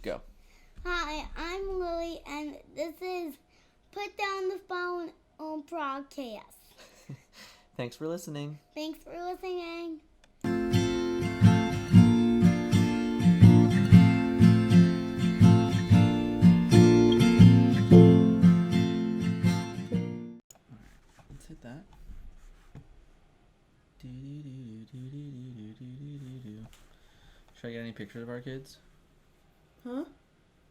Go. Hi, I'm Lily, and this is Put Down the Phone on broadcast. Thanks for listening. Thanks for listening. Let's hit that. Should I get any pictures of our kids? Huh?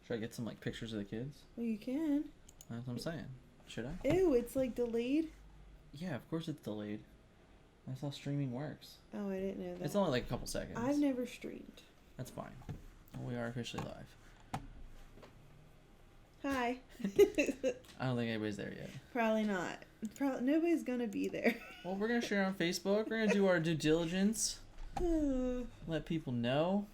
Should I get some pictures of the kids? Well, you can. That's what I'm saying. Should I? Ew, it's delayed. Yeah, of course it's delayed. That's how streaming works. Oh, I didn't know that. It's only a couple seconds. I've never streamed. That's fine. Well, we are officially live. Hi. I don't think anybody's there yet. Probably not. Nobody's gonna be there. Well, we're gonna share on Facebook. We're gonna do our due diligence. Let people know.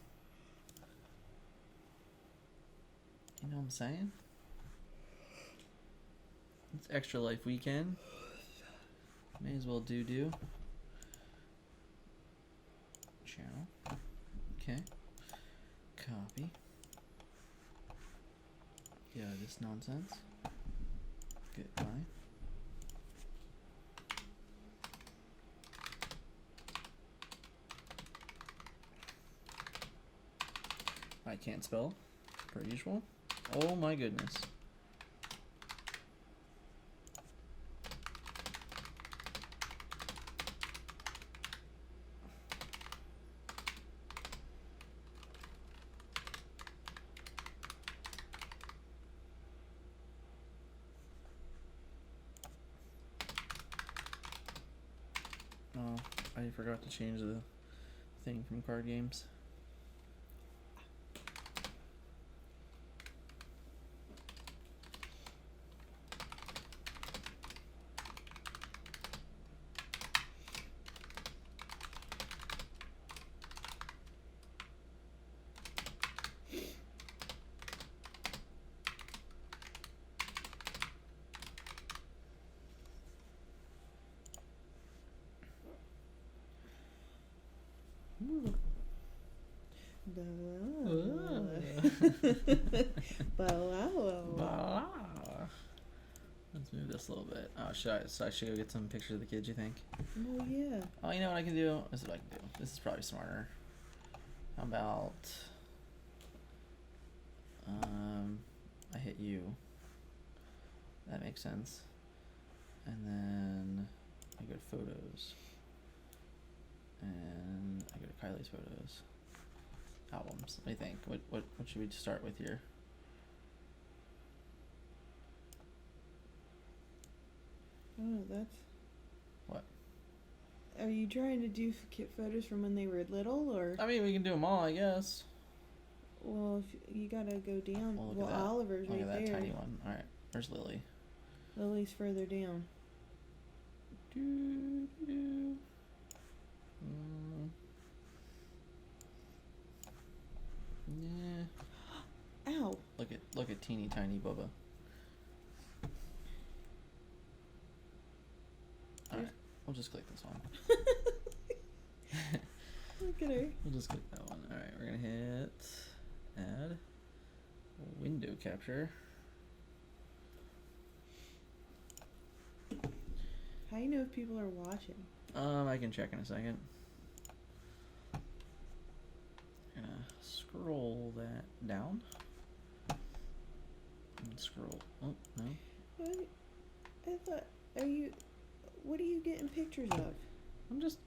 You know what I'm saying? It's Extra Life weekend. May as well do. Channel. Okay. Copy. Yeah, this nonsense. Goodbye. I can't spell, per usual. Oh my goodness. Oh, I forgot to change the thing from card games. Let's move this a little bit. Oh, I should go get some pictures of the kids, you think? Oh, yeah. Oh, you know what I can do? This is what I can do. This is probably smarter. How about I hit you. That makes sense. And then I go to photos. And I go to Kylie's photos. Albums. What do you think? What should we start with here? Oh, that's... What? Are you trying to do photos from when they were little, or... I mean, we can do them all, I guess. Well, if you gotta go down. Well, Well, Oliver's look right at that there. tiny one. All right, where's Lily? Lily's further down. Yeah. Ow. Look at teeny tiny Bubba. All right, we'll just click this one. Look at her. We'll just click that one. All right, we're gonna hit add window capture. How do you know if people are watching? I can check in a second. Gonna scroll that down. And scroll. Oh no. What? I thought. What are you getting pictures of? I'm just,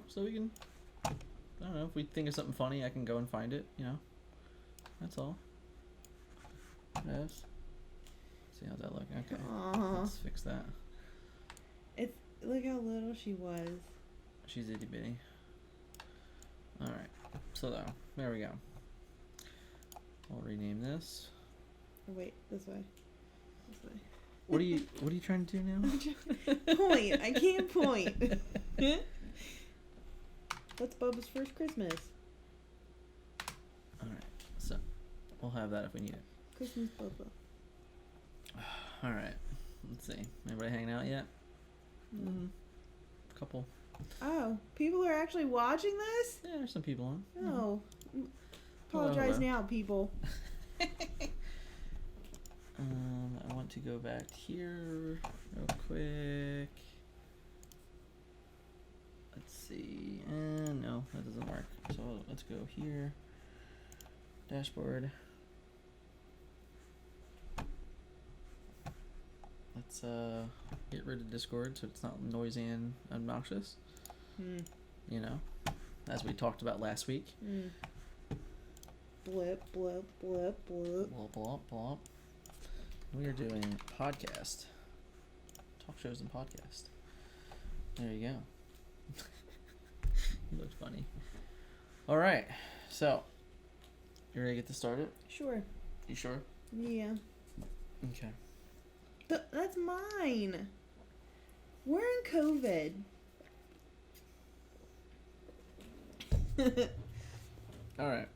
so we can. I don't know, if we think of something funny, I can go and find it. That's all. Yes. See how's that look? Okay. Aww. Let's fix that. Look how little she was. She's itty bitty. Alright. So there we go. I'll rename this. Oh, wait, this way. This way. What are you trying to do now? Point. I can't point. What's Bubba's first Christmas? Alright. So we'll have that if we need it. Christmas Bubba. Alright. Let's see. Anybody hanging out yet? Couple. Oh, people are actually watching this? Yeah, there's some people on. Oh. Hello, Apologize hello. now, people. I want to go back here real quick. Let's see. No, that doesn't work. So let's go here. Dashboard. Let's get rid of Discord so it's not noisy and obnoxious. You know, as we talked about last week. Blip, blip, blip, blip. Blop, blop, blop. We are doing podcast. Talk shows and podcast. There you go. You looked funny. All right. So, you ready to get this started? Sure. You sure? Yeah. Okay. That's mine. We're in COVID. All right.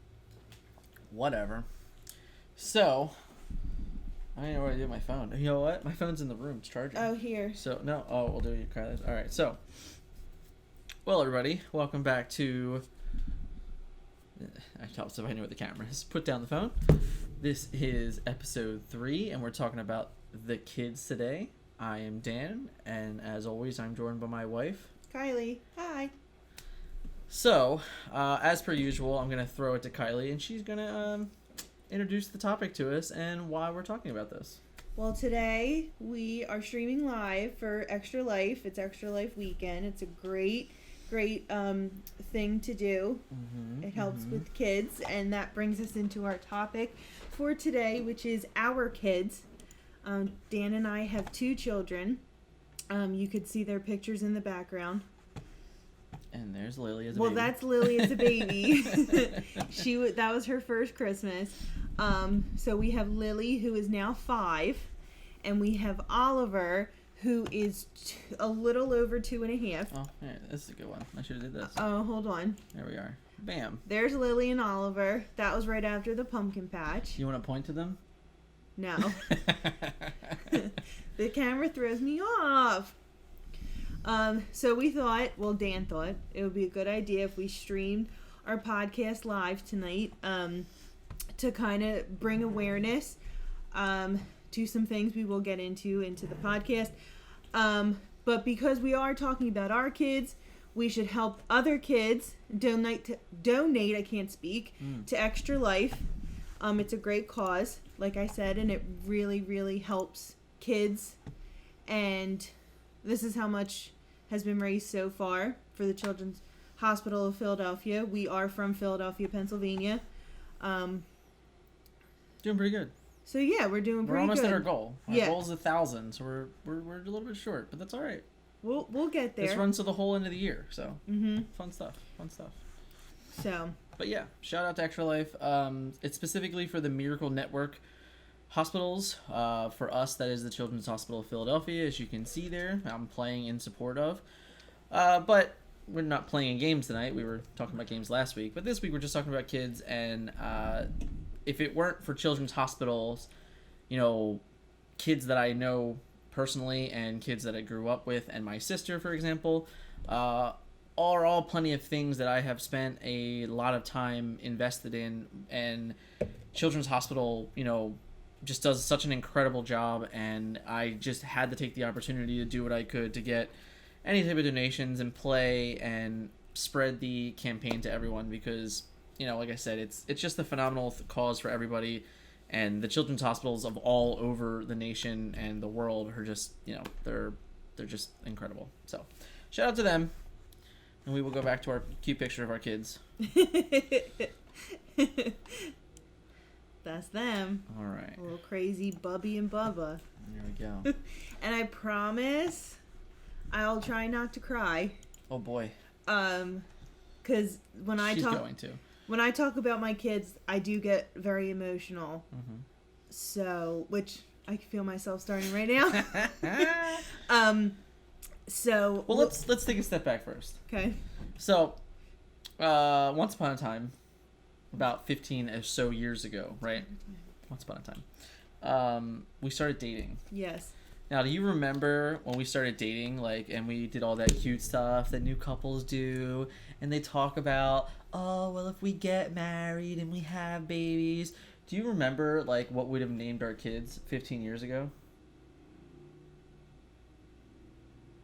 Whatever. So, I don't know what to do with my phone. You know what? My phone's in the room. It's charging. Oh, here. So, no. Oh, we'll do it, Kylie. All right. So, well, everybody, welcome back to... I thought if I knew what the camera is. Put down the phone. This is episode 3, and we're talking about the kids today. I am Dan, and as always, I'm joined by my wife, Kylie. Hi. So, as per usual, I'm going to throw it to Kylie, and she's going to introduce the topic to us and why we're talking about this. Well, today we are streaming live for ExtraLife. It's ExtraLife weekend. It's a great thing to do. It helps with kids, and that brings us into our topic for today, which is our kids. Dan and I have 2 children. You could see their pictures in the background. And there's Lily as a baby. Well, that's Lily as a baby. That was her first Christmas. So we have Lily, who is now 5, and we have Oliver, who is a little over 2.5. Oh, yeah, this is a good one. I should have did this. Oh, hold on. There we are. Bam. There's Lily and Oliver. That was right after the pumpkin patch. You want to point to them? No. The camera throws me off. So we thought, well, Dan thought it would be a good idea if we streamed our podcast live tonight, to kind of bring awareness, to some things we will get into the podcast. But because we are talking about our kids, we should help other kids donate, I can't speak, to ExtraLife. It's a great cause, like I said, and it really, really helps kids. And this is how much has been raised so far for the Children's Hospital of Philadelphia. We are from Philadelphia, Pennsylvania. Doing pretty good. So yeah, we're doing pretty good. We're almost at our goal. Our Yeah. goal's 1,000, so we're a little bit short, but that's all right. We'll get there. This runs to the whole end of the year, so fun stuff. So. But yeah, shout out to ExtraLife. It's specifically for the Miracle Network hospitals. For us, that is the Children's Hospital of Philadelphia, as you can see there. I'm playing in support of. But we're not playing games tonight. We were talking about games last week. But this week we're just talking about kids. And if it weren't for children's hospitals, you know, kids that I know personally and kids that I grew up with and my sister, for example, are all plenty of things that I have spent a lot of time invested in. And Children's Hospital, you know, just does such an incredible job, and I just had to take the opportunity to do what I could to get any type of donations and play and spread the campaign to everyone, because, you know, like I said, it's just a phenomenal cause for everybody, and the children's hospitals of all over the nation and the world are just, you know, they're just incredible. So shout out to them, and we will go back to our cute picture of our kids. That's them. All right. A little crazy Bubby and Bubba. There we go. And I promise I'll try not to cry. Oh boy. Because when I talk about my kids, I do get very emotional. So, which I feel myself starting right now. So. Well, let's take a step back first. Okay. So, once upon a time, about 15 or so years ago, right? Once upon a time, we started dating. Yes. Now, do you remember when we started dating, like, and we did all that cute stuff that new couples do, and they talk about, oh, well, if we get married and we have babies, Do you remember, like, what we'd have named our kids 15 years ago?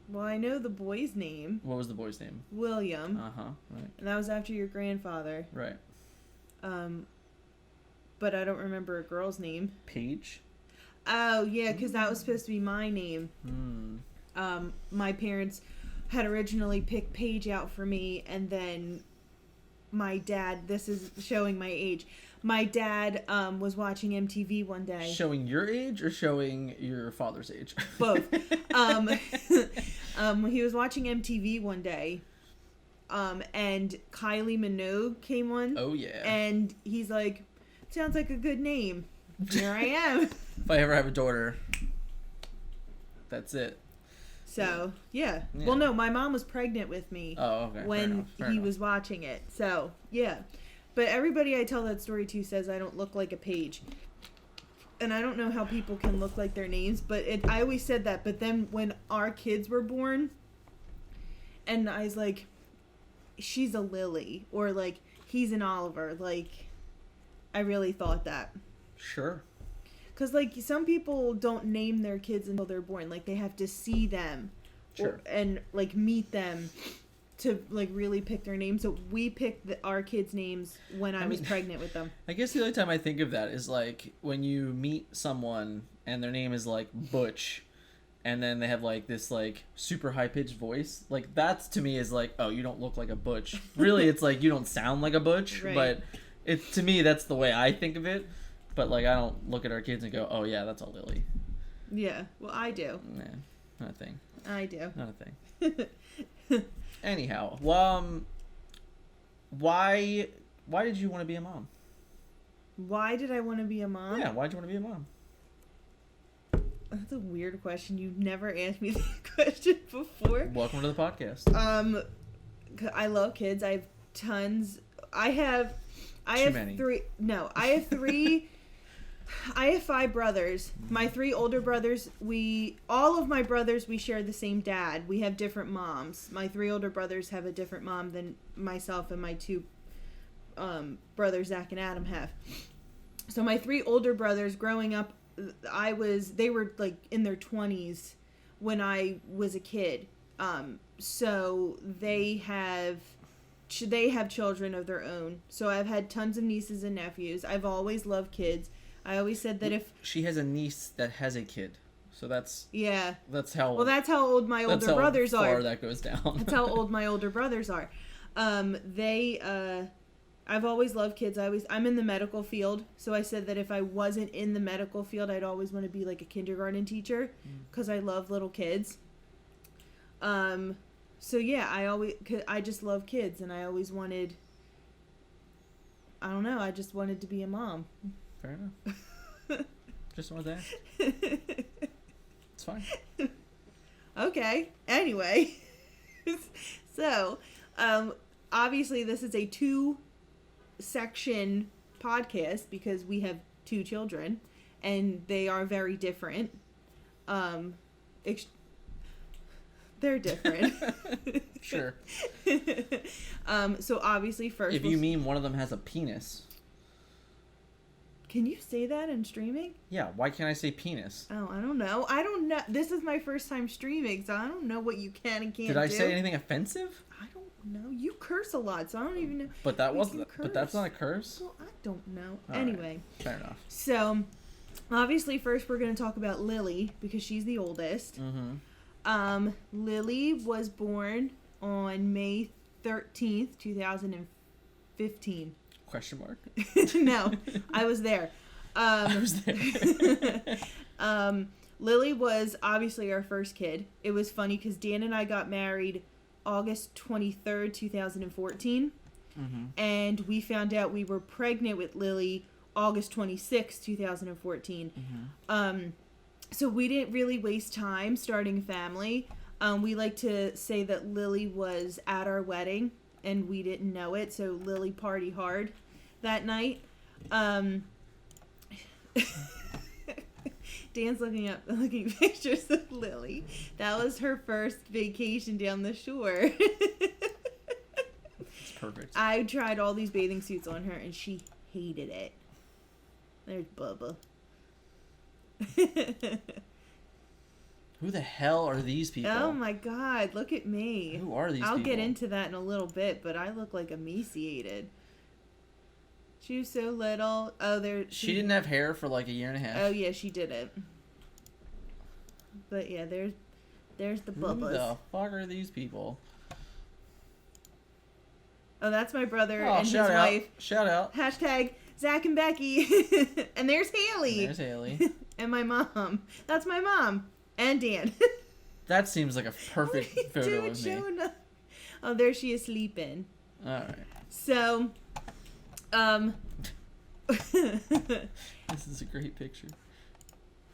Well, I know the boy's name. What was the boy's name? William. Uh-huh, right. And that was after your grandfather. Right. But I don't remember a girl's name. Paige? Oh, yeah, because that was supposed to be my name. My parents had originally picked Paige out for me, and then my dad, this is showing my age, my dad was watching MTV one day. Showing your age or showing your father's age? Both. He was watching MTV one day, and Kylie Minogue came on. Oh, yeah. And he's like, sounds like a good name. Here I am. If I ever have a daughter, that's it. So, yeah. Well, no, my mom was pregnant with me when he was watching it. So, yeah. But everybody I tell that story to says I don't look like a Paige. And I don't know how people can look like their names, but I always said that. But then when our kids were born, and I was like, she's a Lily, or like, he's an Oliver. Like, I really thought that. Sure. Because, like, some people don't name their kids until they're born. Like, they have to see them. Sure. And, like, meet them to, like, really pick their names. So we picked our kids' names when I was pregnant with them. I guess the only time I think of that is, like, when you meet someone and their name is, like, Butch, and then they have, like, this, like, super high-pitched voice. Like, that's, to me, is like, oh, you don't look like a Butch. Really, it's like, you don't sound like a Butch. Right. But, to me, that's the way I think of it. But, like, I don't look at our kids and go, oh, yeah, that's a Lily. Yeah. Well, I do. Nah, not a thing. I do. Not a thing. Anyhow, well, why did you want to be a mom? Why did I want to be a mom? Yeah, why did you want to be a mom? That's a weird question. You've never asked me that question before. Welcome to the podcast. I love kids. I have tons. I have many. three. No, I have three. I have 5 brothers. My 3 older brothers, all of my brothers, we share the same dad. We have different moms. My 3 older brothers have a different mom than myself and my 2 brothers, Zach and Adam, have. So my 3 older brothers, growing up, they were like in their 20s when I was a kid. So they have children of their own. So I've had tons of nieces and nephews. I've always loved kids. I always said that if she has a niece that has a kid, so that's how old my older brothers are. That's how far that goes down. That's how old my older brothers are. I've always loved kids. I'm in the medical field, so I said that if I wasn't in the medical field, I'd always want to be like a kindergarten teacher because I love little kids. So yeah, I just love kids, and I always wanted. I don't know. I just wanted to be a mom. Fair enough. Just wanted that. It's fine. Okay. Anyway, so obviously this is a 2-section podcast because we have 2 children, and they are very different. They're different. Sure. So obviously first, if you mean one of them has a penis. Can you say that in streaming? Yeah, why can't I say penis? Oh, I don't know. This is my first time streaming, so I don't know what you can and can't do. Did I say anything offensive? I don't know. You curse a lot, so I don't even know. But that's not a curse? Well, I don't know. All anyway. Right. Fair enough. So, obviously, first we're going to talk about Lily, because she's the oldest. Mm-hmm. Lily was born on May 13th, 2015. Question mark? No, I was there. I was there. Lily was obviously our first kid. It was funny because Dan and I got married August 23rd, 2014. Mm-hmm. And we found out we were pregnant with Lily August 26th, 2014. Mm-hmm. So we didn't really waste time starting a family. We like to say that Lily was at our wedding, and we didn't know it, so Lily partied hard that night. Dan's looking at pictures of Lily. That was her first vacation down the shore. It's perfect. I tried all these bathing suits on her, and she hated it. There's Bubba. Who the hell are these people? Oh my god, look at me. Who are these I'll people? get into that in a little bit, but I look like emaciated. She was so little. Oh, She didn't have hair for like a year and a half. Oh yeah, she didn't. But yeah, there's the Who Bubbas. the fuck are these people? Oh, that's my brother Oh, and his shout out. wife. Shout out. Hashtag Zach and Becky. And there's Haley. There's Haley. And my mom. That's my mom. And Dan. That seems like a perfect What are you photo doing, of me. showing up? Oh, there she is sleeping. Alright. So, This is a great picture.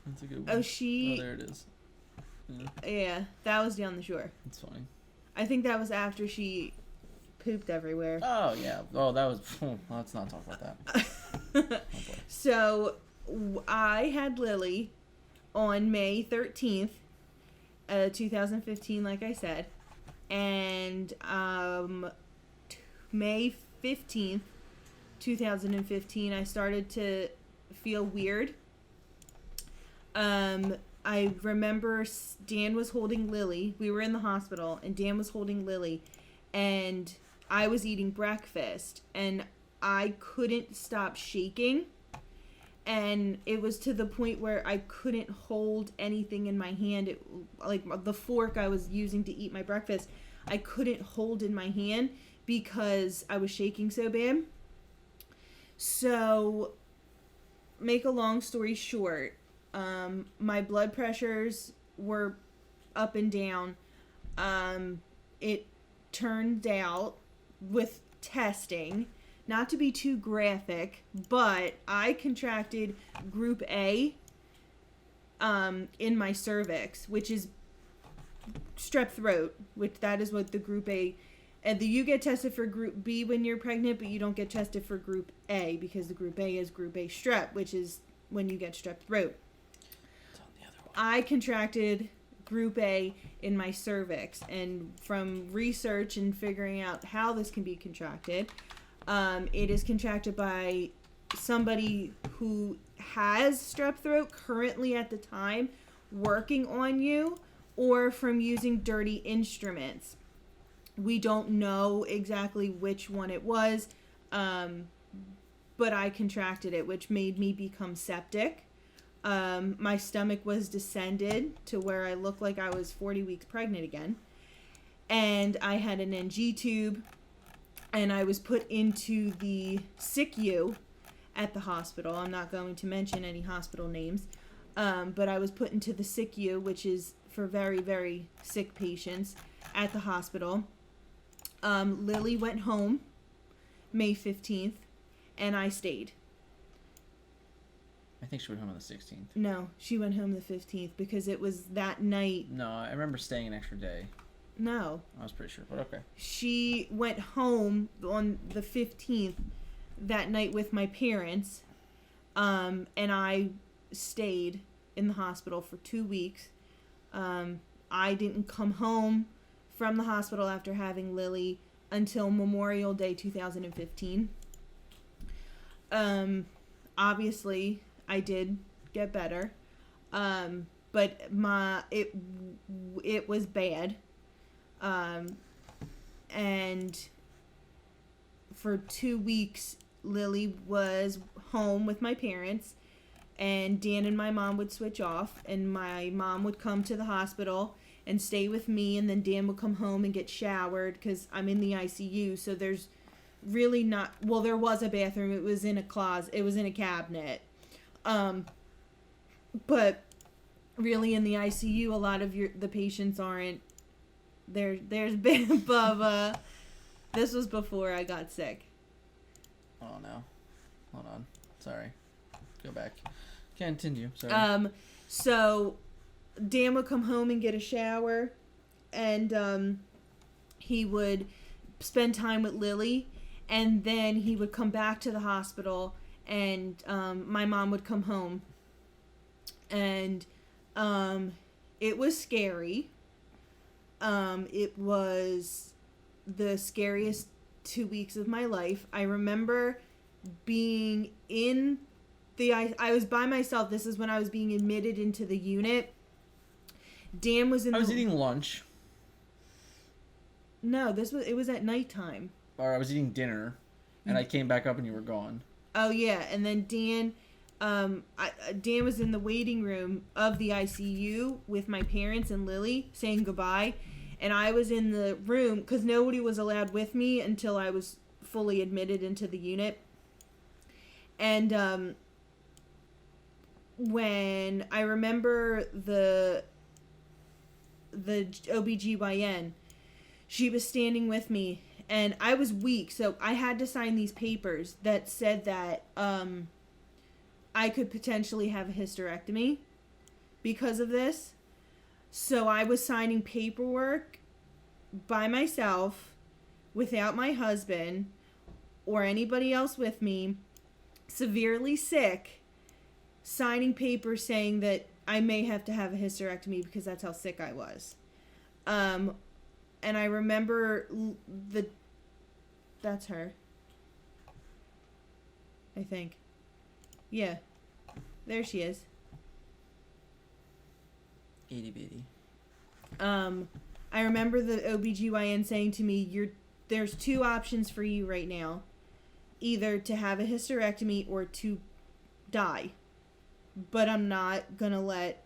That's a good one. oh, she. Oh, there it is. Yeah, Yeah, that was down the shore. it's funny. I think that was after she pooped everywhere. Oh, yeah. Oh, that was... let's not talk about that. Oh, boy. So, I had Lily on May 13th, 2015, like I said. And May 15th, 2015, I started to feel weird. I remember Dan was holding Lily. We were in the hospital, and Dan was holding Lily. And I was eating breakfast, and I couldn't stop shaking. And it was to the point where I couldn't hold anything in my hand. Like the fork I was using to eat my breakfast, I couldn't hold in my hand because I was shaking so bad. So, make a long story short, my blood pressures were up and down. It turned out with testing, not to be too graphic, but I contracted group A in my cervix, which is strep throat, which that is what the group A, and you get tested for group B when you're pregnant, but you don't get tested for group A because the group A is group A strep, which is when you get strep throat. It's on the other one. I contracted group A in my cervix, and from research and figuring out how this can be contracted, it is contracted by somebody who has strep throat currently at the time working on you, or from using dirty instruments. We don't know exactly which one it was, but I contracted it, which made me become septic. My stomach was distended to where I looked like I was 40 weeks pregnant again. And I had an NG tube, and I was put into the SICU at the hospital. I'm not going to mention any hospital names, but I was put into the SICU, which is for very, very sick patients at the hospital. Lily went home May 15th, and I stayed. I think she went home on the 16th. No, she went home the 15th because it was that night. No, I remember staying an extra day. No. I was pretty sure, but okay. She went home on the 15th that night with my parents, and I stayed in the hospital for 2 weeks. I didn't come home from the hospital after having Lily until Memorial Day 2015. Obviously, I did get better, but it was bad. And for 2 weeks, Lily was home with my parents, and Dan and my mom would switch off, and my mom would come to the hospital and stay with me, and then Dan would come home and get showered because I'm in the ICU, so there's really not, well, there was a bathroom. It was in a closet. It was in a cabinet. But really in the ICU, a lot of the patients aren't. There's been Bubba. This was before I got sick. Oh no. Hold on. Sorry. Go back. Continue. Sorry. So Dan would come home and get a shower, and he would spend time with Lily, and then he would come back to the hospital, and my mom would come home, and it was scary. It was the scariest 2 weeks of my life. I remember being in I was by myself. This is when I was being admitted into the unit. Dan was in I was eating lunch. No, it was at nighttime. Or I was eating dinner, and I came back up and you were gone. Oh yeah, and then Dan Dan was in the waiting room of the ICU with my parents and Lily saying goodbye, and I was in the room because nobody was allowed with me until I was fully admitted into the unit. And when I remember the OBGYN, she was standing with me, and I was weak, so I had to sign these papers that said that I could potentially have a hysterectomy because of this. So I was signing paperwork by myself without my husband or anybody else with me, severely sick, signing papers saying that I may have to have a hysterectomy because that's how sick I was. And I remember that's her. I think. Yeah. There she is. Itty bitty. I remember the OBGYN saying to me, there's two options for you right now. Either to have a hysterectomy or to die. But I'm not gonna let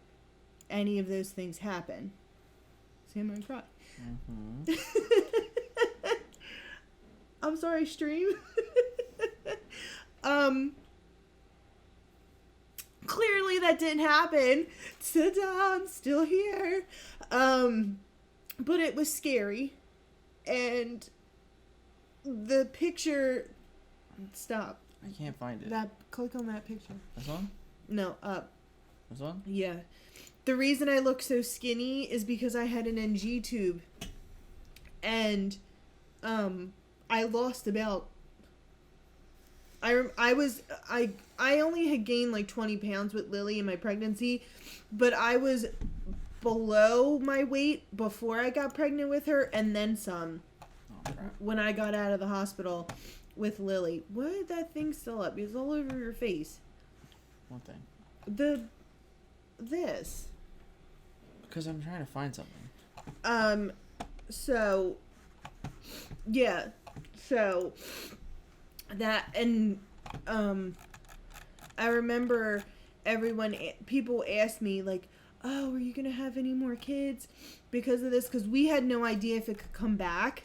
any of those things happen. See, I'm gonna cry. Mm-hmm. I'm sorry, stream. Clearly that didn't happen. Ta-da, I'm still here. But it was scary. And the picture... Stop. I can't find it. Click on that picture. This one? No, up. This one? Yeah. The reason I look so skinny is because I had an NG tube. And I lost about... I only had gained like 20 pounds with Lily in my pregnancy, but I was below my weight before I got pregnant with her, and then some. Oh, crap. When I got out of the hospital with Lily. Why that thing still up? It's all over your face. What thing? This. Because I'm trying to find something. So, yeah. So, that, and, I remember people asked me, like, oh, are you going to have any more kids because of this? Because we had no idea if it could come back.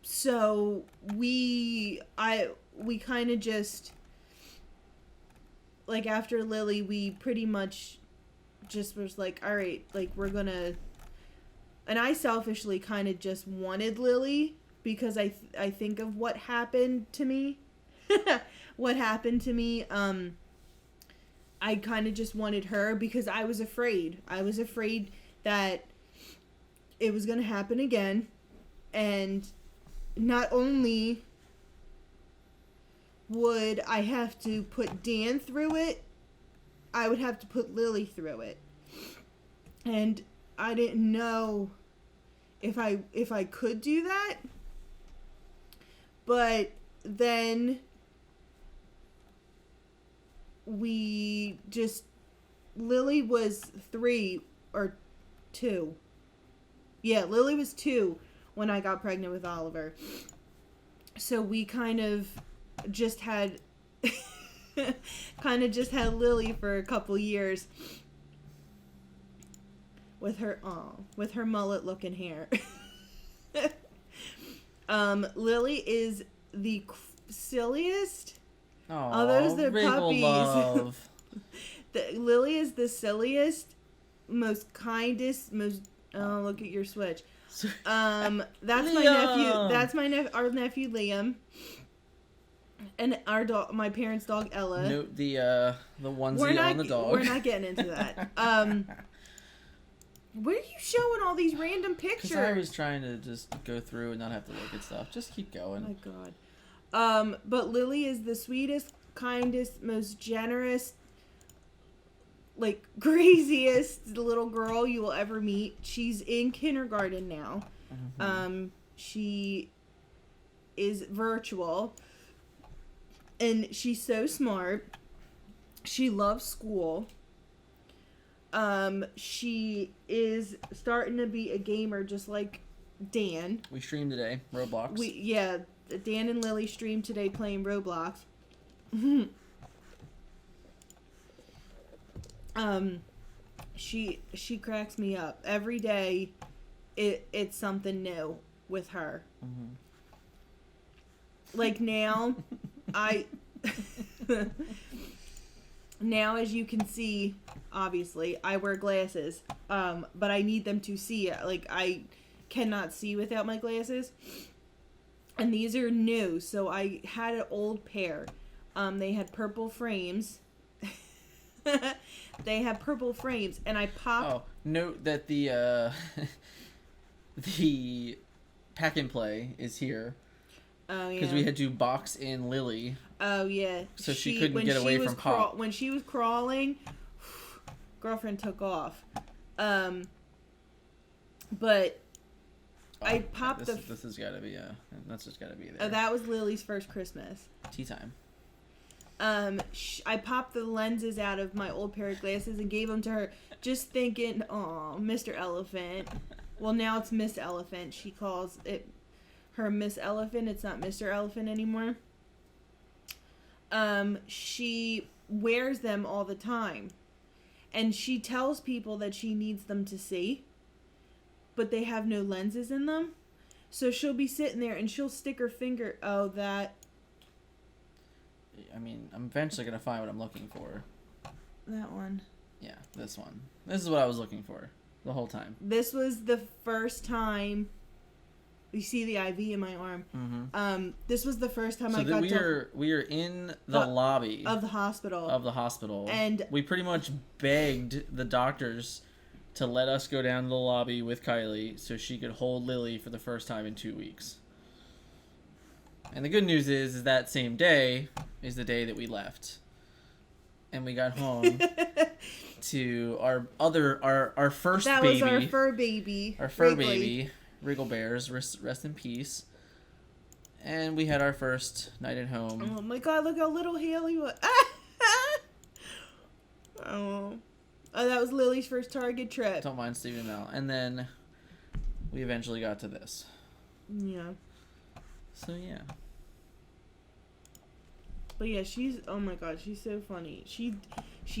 So we kind of just, like, after Lily, we pretty much just was like, all right, like, we're gonna, and I selfishly kind of just wanted Lily because I think of what happened to me. What happened to me, I kind of just wanted her because I was afraid. I was afraid that it was going to happen again. And not only would I have to put Dan through it, I would have to put Lily through it. And I didn't know if I could do that. But then Lily was 3 or 2. Yeah, Lily was 2 when I got pregnant with Oliver. So we kind of just had Lily for a couple years with her mullet looking hair. Lily is the silliest. Oh, those are puppies. Love. Lily is the silliest, most kindest, most. Oh, look at your switch. That's my nephew. That's our nephew Liam, and our dog. My parents' dog Ella. Note the onesie on the dog. We're not getting into that. Where are you showing all these random pictures? Because I was trying to just go through and not have to look at stuff. Just keep going. Oh my God. But Lily is the sweetest, kindest, most generous, like, craziest little girl you will ever meet. She's in kindergarten now. Mm-hmm. She is virtual. And she's so smart. She loves school. She is starting to be a gamer just like Dan. We streamed today, Roblox. Dan and Lily streamed today playing Roblox. She cracks me up. Every day it's something new with her. Mm-hmm. Like now, now as you can see, obviously, I wear glasses, but I need them to see. Like, I cannot see without my glasses. And these are new, so I had an old pair. They had purple frames. They had purple frames, and I popped... Oh, note that the, the pack and play is here. Oh, yeah. Because we had to box in Lily. Oh, yeah. So she couldn't get away from Pop. When she was crawling, girlfriend took off. But I popped this has got to be, that's just got to be there. Oh, that was Lily's first Christmas. Tea time. I popped the lenses out of my old pair of glasses and gave them to her, just thinking, oh, Mr. Elephant. Well, now it's Miss Elephant. She calls it her Miss Elephant. It's not Mr. Elephant anymore. She wears them all the time. And she tells people that she needs them to see, but they have no lenses in them. So she'll be sitting there and she'll stick her finger, I mean, I'm eventually going to find what I'm looking for. that one. Yeah, this one. This is what I was looking for the whole time. This was the first time. You see the IV in my arm. Mm-hmm. This was the first time So I got we are in the lobby of the hospital. And we pretty much begged the doctors to let us go down to the lobby with Kylie so she could hold Lily for the first time in 2 weeks. And the good news is that same day is the day that we left. And we got home to our first that baby. That was our fur baby. Our fur baby, Wriggle Bears, rest in peace. And we had our first night at home. Oh my god, look how little Haley was. Oh, that was Lily's first Target trip. Don't mind Stephen Mel. And then we eventually got to this. Yeah. So yeah. But yeah, oh my god, she's so funny. She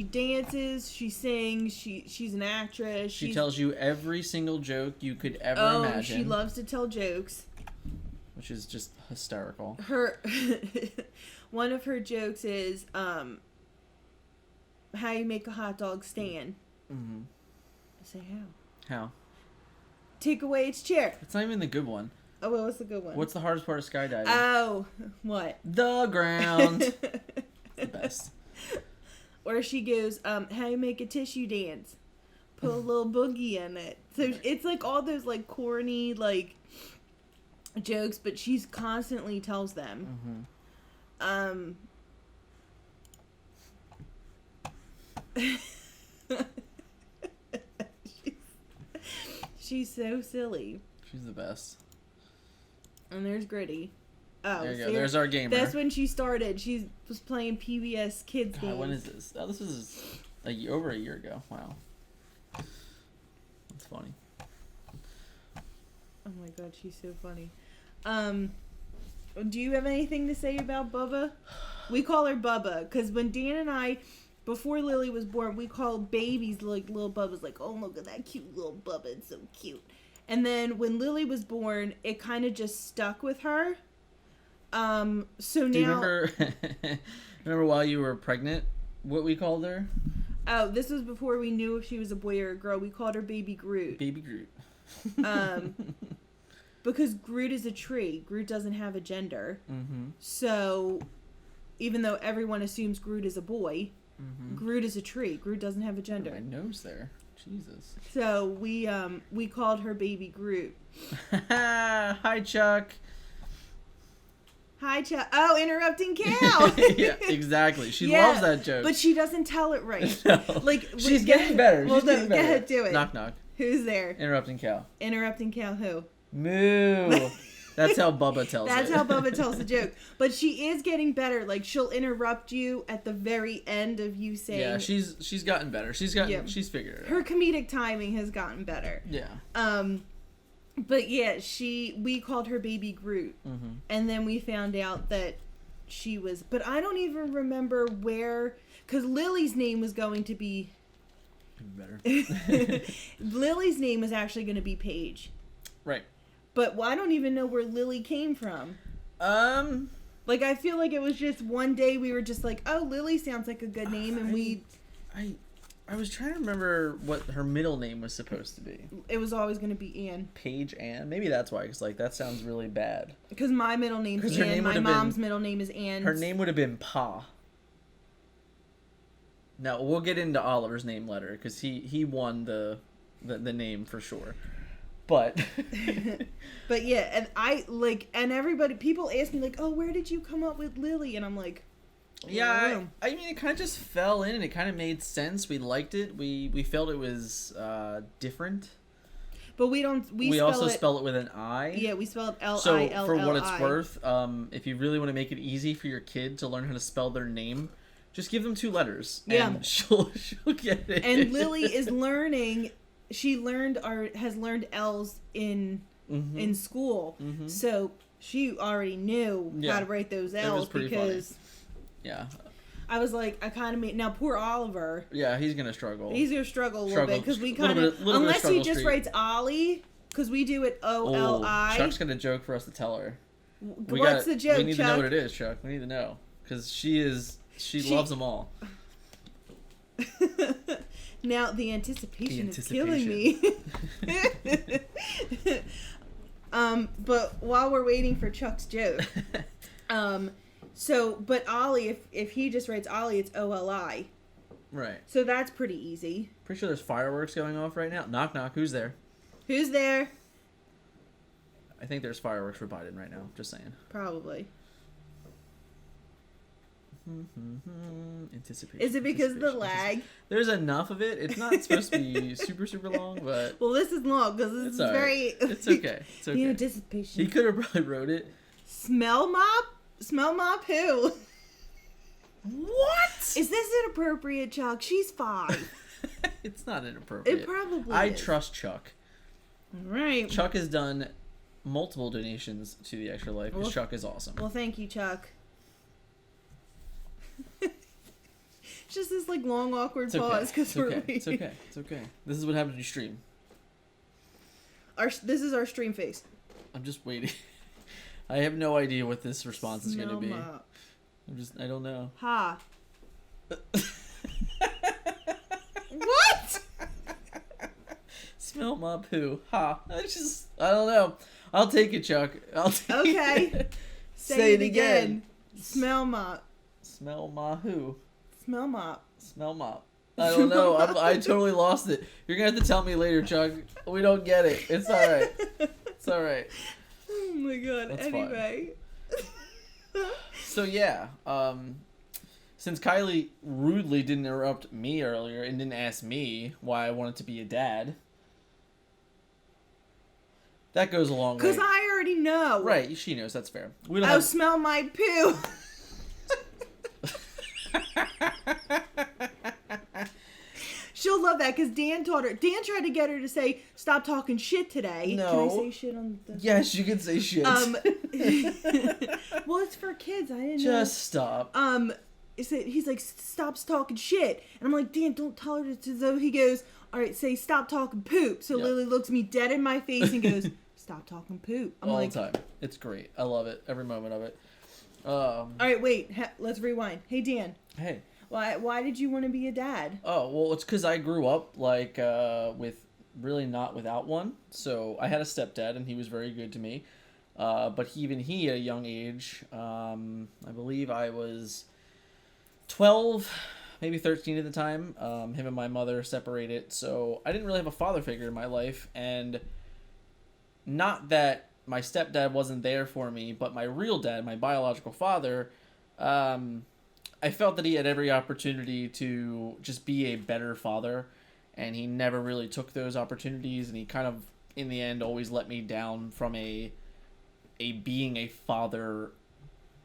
dances, she sings, she's an actress. She tells you every single joke you could ever imagine. She loves to tell jokes. Which is just hysterical. One of her jokes is how you make a hot dog stand. Mm-hmm. I say How? Take away its chair. It's not even the good one. Oh, well, what's the good one? What's the hardest part of skydiving? Oh, what? The ground. The best. Or she goes, how you make a tissue dance? Put a little boogie in it. So it's like all those like corny like jokes, but she's constantly tells them. Mm-hmm. She's so silly. She's the best. And there's Gritty. Oh, there you go. There's our gamer. That's when she started. She was playing PBS Kids games. When is this? Oh, this was over a year ago. Wow. That's funny. Oh my god, she's so funny. Do you have anything to say about Bubba? We call her Bubba because when Dan and I, before Lily was born, we called babies like little Bubba's. Like, oh, look at that cute little Bubba. It's so cute. And then when Lily was born, it kind of just stuck with her. So now... Do you remember while you were pregnant, what we called her? Oh, this was before we knew if she was a boy or a girl. We called her Baby Groot. Baby Groot. Because Groot is a tree. Groot doesn't have a gender. Mm-hmm. So, even though everyone assumes Groot is a boy, mm-hmm. Groot is a tree. Groot doesn't have a gender. My nose there. Jesus. So we called her Baby Groot. Hi, Chuck. Hi, Chuck. Oh, interrupting Cal. Yeah, exactly. She loves that joke. But she doesn't tell it right. No. Like she's getting better. Well, she's getting better. Go ahead, do it. Knock, knock. Who's there? Interrupting Cal. Interrupting Cal who? Moo. That's how Bubba tells That's it. how Bubba tells the joke. But she is getting better. Like, she'll interrupt you at the very end of you saying... Yeah, she's gotten better. She's figured it out. Her comedic timing has gotten better. Yeah. But yeah, we called her Baby Groot. Mm-hmm. And then we found out that she was... But I don't even remember where... Because Lily's name was going to be... Better. Lily's name was actually going to be Paige. Right. But I don't even know where Lily came from. Like, I feel like it was just one day we were just like, oh, Lily sounds like a good name, and I was trying to remember what her middle name was supposed to be. It was always going to be Anne. Paige Ann? Maybe that's why, because, like, that sounds really bad. Because my middle name's Anne, my mom's middle name is Anne. Her name would have been Pa. Now, we'll get into Oliver's name later, because he won the name for sure. But... But yeah, and everybody, people ask me, like, oh, where did you come up with Lily? And I'm like... Yeah, I mean, it kind of just fell in, and it kind of made sense. We liked it. We felt it was different. But we also spell it with an I. Yeah, we spell it L-I-L-L-I. So, for what it's worth, if you really want to make it easy for your kid to learn how to spell their name, just give them 2 letters. Yeah. And she'll get it. And Lily is learning... She has learned L's in school. Mm-hmm. So, she already knew how to write those L's because... Funny. Yeah. I was like, I kind of made... Now, poor Oliver. Yeah, he's going to struggle. He's going to struggle a little bit because we kind of... Unless he just writes Ollie, because we do it O-L-I. Chuck's got a joke for us to tell her. What's the joke, Chuck? We need to know what it is, Chuck. We need to know. Because she loves them all. Now, the anticipation is killing me. But while we're waiting for Chuck's joke... but Ollie, if he just writes Ollie, it's O-L-I. Right. So that's pretty easy. Pretty sure there's fireworks going off right now. Knock, knock. Who's there? Who's there? I think there's fireworks for Biden right now. Just saying. Probably. Anticipation. Is it because of the lag? There's enough of it. It's not supposed to be super, super long, but... Well, this is long, because this is very... It's okay. It's okay. The anticipation. He could have probably wrote it. Smell mop? Smell mop who? What? Is this inappropriate, Chuck? She's 5. It's not inappropriate. It probably I is. trust Chuck. All right. Chuck has done multiple donations to the Extra Life because Chuck is awesome. Well, thank you, Chuck. It's just this like long awkward pause because we're waiting. It's okay. It's okay. This is what happens when you stream. This is our stream face. I'm just waiting. I have no idea what this response is going to be. Mop. I don't know. Ha. What? Smell my poo. Ha. I don't know. I'll take it, Chuck. Okay. Say it again. Smell mop. Smell my who? Smell mop. Smell mop. I don't know. I totally lost it. You're going to have to tell me later, Chuck. We don't get it. It's all right. It's all right. Oh my god. That's anyway. So yeah, since Kylie rudely didn't interrupt me earlier and didn't ask me why I wanted to be a dad, that goes a long way. Because I already know. Right, she knows. That's fair. We don't I'll smell my poo. She'll love that because Dan taught her. Dan tried to get her to say, "Stop talking shit today." No. Can I say shit on the? Yes, you can say shit. Well, it's for kids. I didn't know. Just stop. He's like, "Stop talking shit," and I'm like, "Dan, don't tell her to." So he goes, "All right, say stop talking poop." So Yep. Lily looks me dead in my face and goes, "Stop talking poop." I'm all like, the time. It's great. I love it. Every moment of it. all right, wait. Let's rewind. Hey, Dan. Hey. Why did you want to be a dad? Oh, well, it's because I grew up, like, with really not without one. So I had a stepdad, and he was very good to me. But even he, at a young age, I believe I was 12, maybe 13 at the time. Him and my mother separated, so I didn't really have a father figure in my life. And not that my stepdad wasn't there for me, but my real dad, my biological father, I felt that he had every opportunity to just be a better father, and he never really took those opportunities, and he kind of, in the end, always let me down from a being a father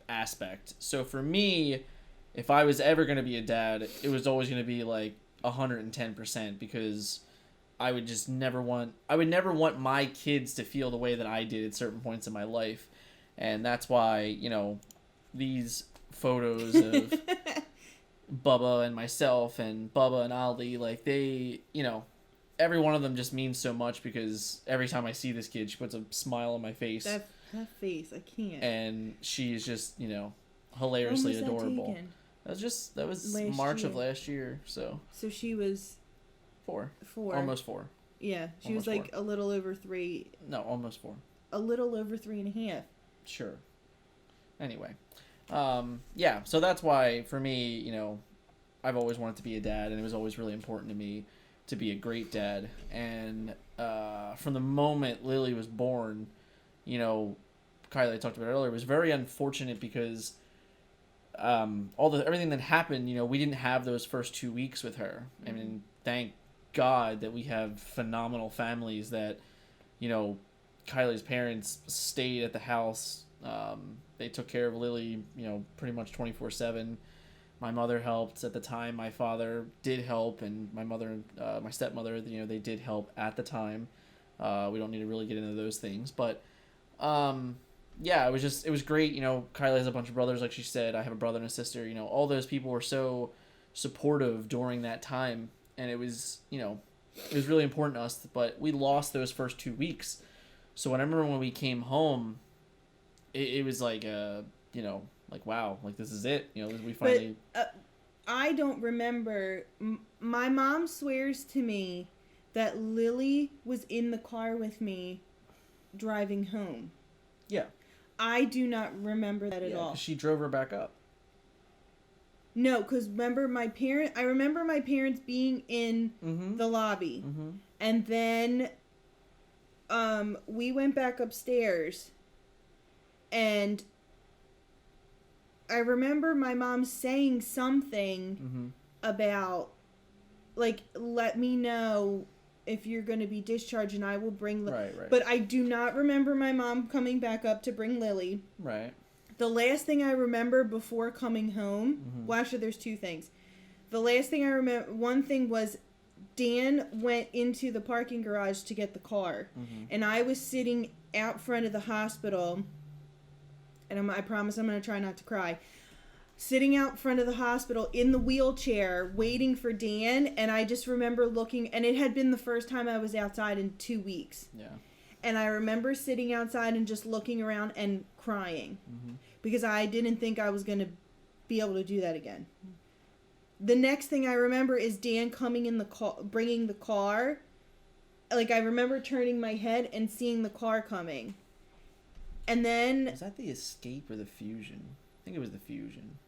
aspect. So for me, if I was ever going to be a dad, it was always going to be like 110%, because I would never want my kids to feel the way that I did at certain points in my life. And that's why, you know, these photos of Bubba and myself and Bubba and Ali, like, they, you know, every one of them just means so much, because every time I see this kid, she puts a smile on my face. That face, I can't. And she's just, you know, hilariously when was adorable. That That was last March year. of last year, so. So she was 4. 4. Almost 4. Yeah, she Almost was like 4. a little over 3. No, almost 4. A little over 3.5. Sure. Anyway. Yeah, so that's why, for me, you know, I've always wanted to be a dad, and it was always really important to me to be a great dad. And from the moment Lily was born, you know, Kylie, I talked about earlier, was very unfortunate, because everything that happened, you know, we didn't have those first 2 weeks with her. I mean, thank God that we have phenomenal families that, you know, Kylie's parents stayed at the house. They took care of Lily, you know, pretty much 24/7. My mother helped at the time. My father did help, and my mother, my stepmother, you know, they did help at the time. We don't need to really get into those things, but yeah, it was great. You know, Kylie has a bunch of brothers, like she said. I have a brother and a sister. You know, all those people were so supportive during that time, and it was, you know, it was really important to us. But we lost those first 2 weeks, so I remember when we came home, it was like, you know, like, wow, like, this is it. You know, we finally. But I don't remember. My mom swears to me that Lily was in the car with me driving home. Yeah. I do not remember that at all. 'Cause she drove her back up. No, because I remember my parents being in the lobby. Mm-hmm. And then we went back upstairs. And I remember my mom saying something about, like, let me know if you're going to be discharged and I will bring Right. But I do not remember my mom coming back up to bring Lily. Right. The last thing I remember before coming home, well, actually, there's 2 things. The last thing I remember, one thing was Dan went into the parking garage to get the car. And I was sitting out front of the hospital, and I promise I'm going to try not to cry. Sitting out front of the hospital in the wheelchair waiting for Dan, and I just remember looking, and it had been the first time I was outside in 2 weeks. Yeah. And I remember sitting outside and just looking around and crying because I didn't think I was going to be able to do that again. The next thing I remember is Dan coming in the car, bringing the car. Like, I remember turning my head and seeing the car coming. And then... Was that the Escape or the Fusion? I think it was the Fusion.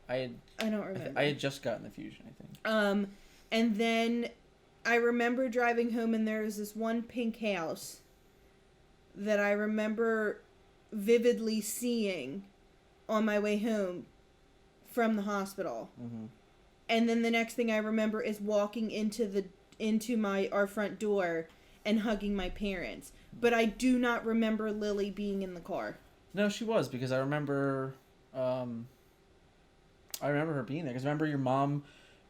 I don't remember. I had just gotten the Fusion, I think. And then I remember driving home, and there was this one pink house that I remember vividly seeing on my way home from the hospital. And then the next thing I remember is walking into our front door and hugging my parents. But I do not remember Lily being in the car. No, she was, because I remember her being there, because I remember your mom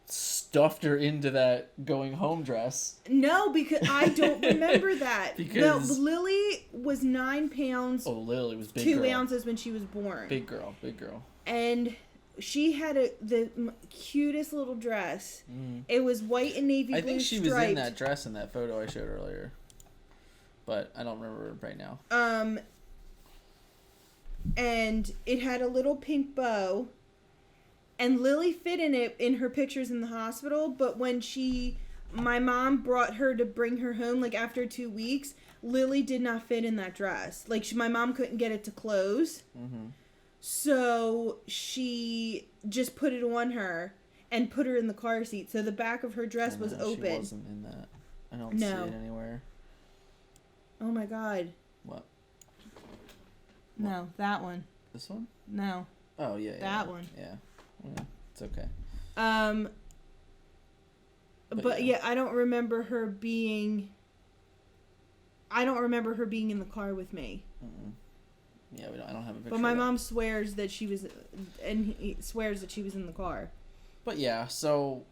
stuffed her into that going home dress. No, because I don't remember that. Because... No, Lily was 9 pounds. Oh, Lily was big 2 girl. ounces when she was born. Big girl. And she had the cutest little dress. It was white and navy blue striped. I think she was in that dress in that photo I showed earlier. But I don't remember right now. And it had a little pink bow. And Lily fit in it in her pictures in the hospital. But when my mom brought her to bring her home, like after 2 weeks, Lily did not fit in that dress. Like, my mom couldn't get it to close. So she just put it on her and put her in the car seat. So the back of her dress was open. She wasn't in that. I don't see it anywhere. Oh my God. What? No, that one. This one? No. Oh, yeah. That one. Yeah. It's okay. But yeah, I don't remember her being in the car with me. Yeah, I don't have a picture. But my of that. mom swears that she was, and he swears that she was in the car. But yeah, so,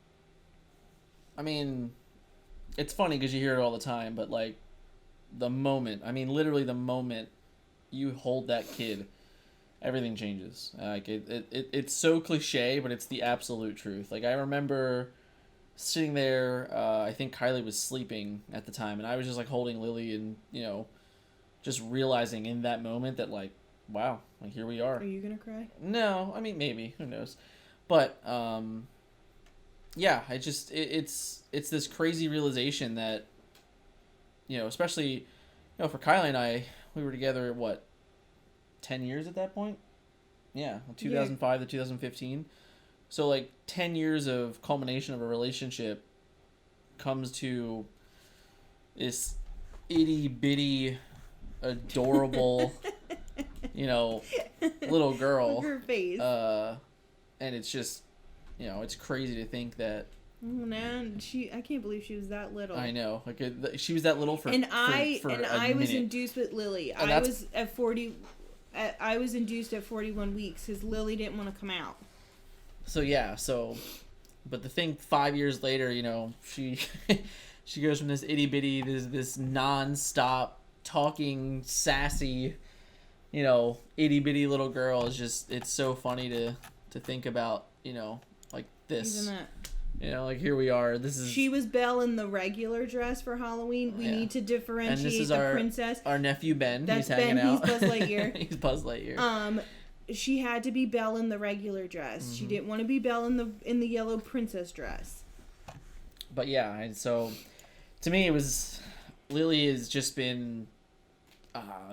I mean, it's funny because you hear it all the time, but like, literally the moment you hold that kid, everything changes. Like, it's so cliche, but it's the absolute truth. Like, I remember sitting there, I think Kylie was sleeping at the time, and I was just like holding Lily and, just realizing in that moment that, like, wow, like, here we are. Are you gonna cry? No, I mean, maybe, who knows. But, yeah, it's this crazy realization that, especially, for Kylie and I, we were together, 10 years at that point? Yeah, 2005 to 2015. So, like, 10 years of culmination of a relationship comes to this itty-bitty, adorable, little girl. Her face. And it's just, it's crazy to think that. Oh man, I can't believe she was that little. I know, like she was that little for I was minute. Induced with Lily. And I was at 40. I was induced at 41 weeks because Lily didn't want to come out. So yeah, but the thing 5 years later, she she goes from this itty bitty, this non-stop talking sassy, itty bitty little girl is just, it's so funny to think about, like this. Even that. Like here we are. She was Belle in the regular dress for Halloween. We need to differentiate and this is the princess. Our nephew Ben. That's he's hanging Ben. out. He's Buzz Lightyear. He's Buzz Lightyear. She had to be Belle in the regular dress. Mm-hmm. She didn't want to be Belle in the yellow princess dress. But yeah, and so to me, Lily has just been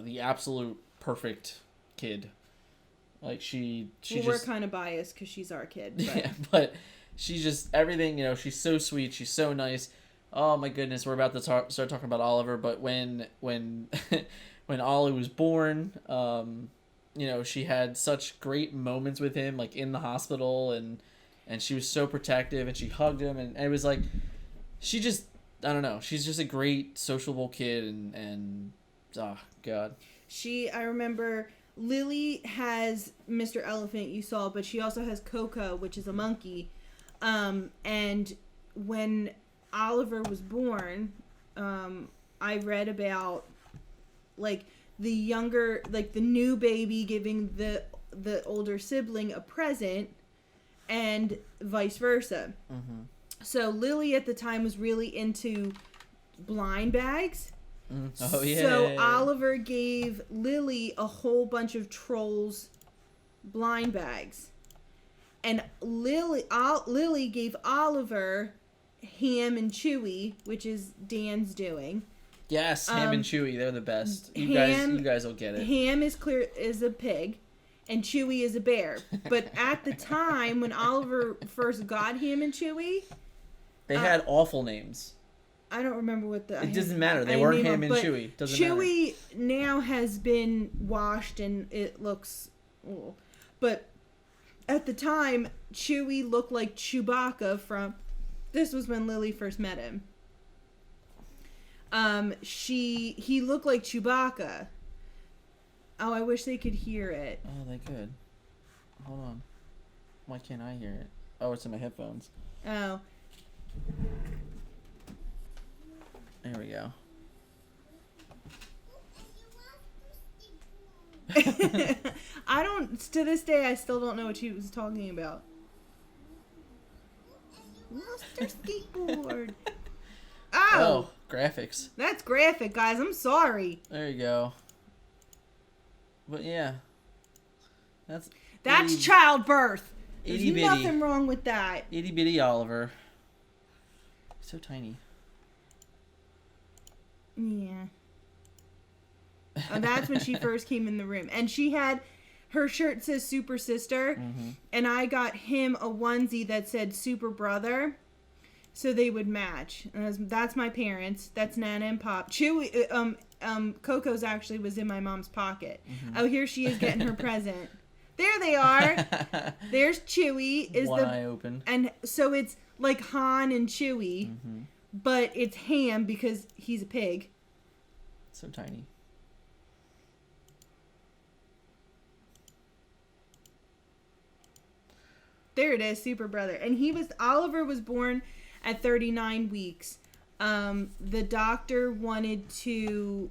the absolute perfect kid. Like we're kind of biased because she's our kid. But. Yeah, but she's just everything. She's so sweet. She's so nice. Oh my goodness, we're about to start talking about Oliver. But when when Ollie was born, she had such great moments with him, like in the hospital, and she was so protective, and she hugged him, and it was like, she just, I don't know, she's just a great sociable kid, and oh god. I remember Lily has Mr. Elephant, you saw, but she also has Coco, which is a monkey, and when Oliver was born, I read about, like, the new baby giving the older sibling a present, and vice versa. Mm-hmm. So Lily at the time was really into blind bags. Oh yeah. So Oliver gave Lily a whole bunch of Trolls blind bags, and Lily gave Oliver Ham and Chewy, which is Dan's doing. Yes, Ham and Chewy, they're the best. You guys will get it. Ham is a pig, and Chewy is a bear. But at the time when Oliver first got Ham and Chewy, they had awful names. I don't remember what it doesn't matter. They weren't Ham and Chewy. Doesn't matter. Chewy now has been washed and it looks, but at the time Chewy looked like Chewbacca from. This was when Lily first met him. He looked like Chewbacca. Oh, I wish they could hear it. Oh, they could. Hold on. Why can't I hear it? Oh, it's in my headphones. Oh. There we go. To this day, I still don't know what she was talking about. Lost her skateboard. Oh, graphics. That's graphic, guys. I'm sorry. There you go. But yeah. That's childbirth. There's itty-bitty. Nothing wrong with that. Itty bitty Oliver. So tiny. Yeah. That's when she first came in the room. And she had, her shirt says Super Sister. Mm-hmm. And I got him a onesie that said Super Brother. So they would match. And that's my parents. That's Nana and Pop. Chewy, Coco's actually was in my mom's pocket. Mm-hmm. Oh, here she is getting her present. There they are. There's Chewy. One eye open. And so it's like Han and Chewy. Mm-hmm. But it's Ham because he's a pig. So tiny. There it is, Super Brother. And Oliver was born at 39 weeks. The doctor wanted to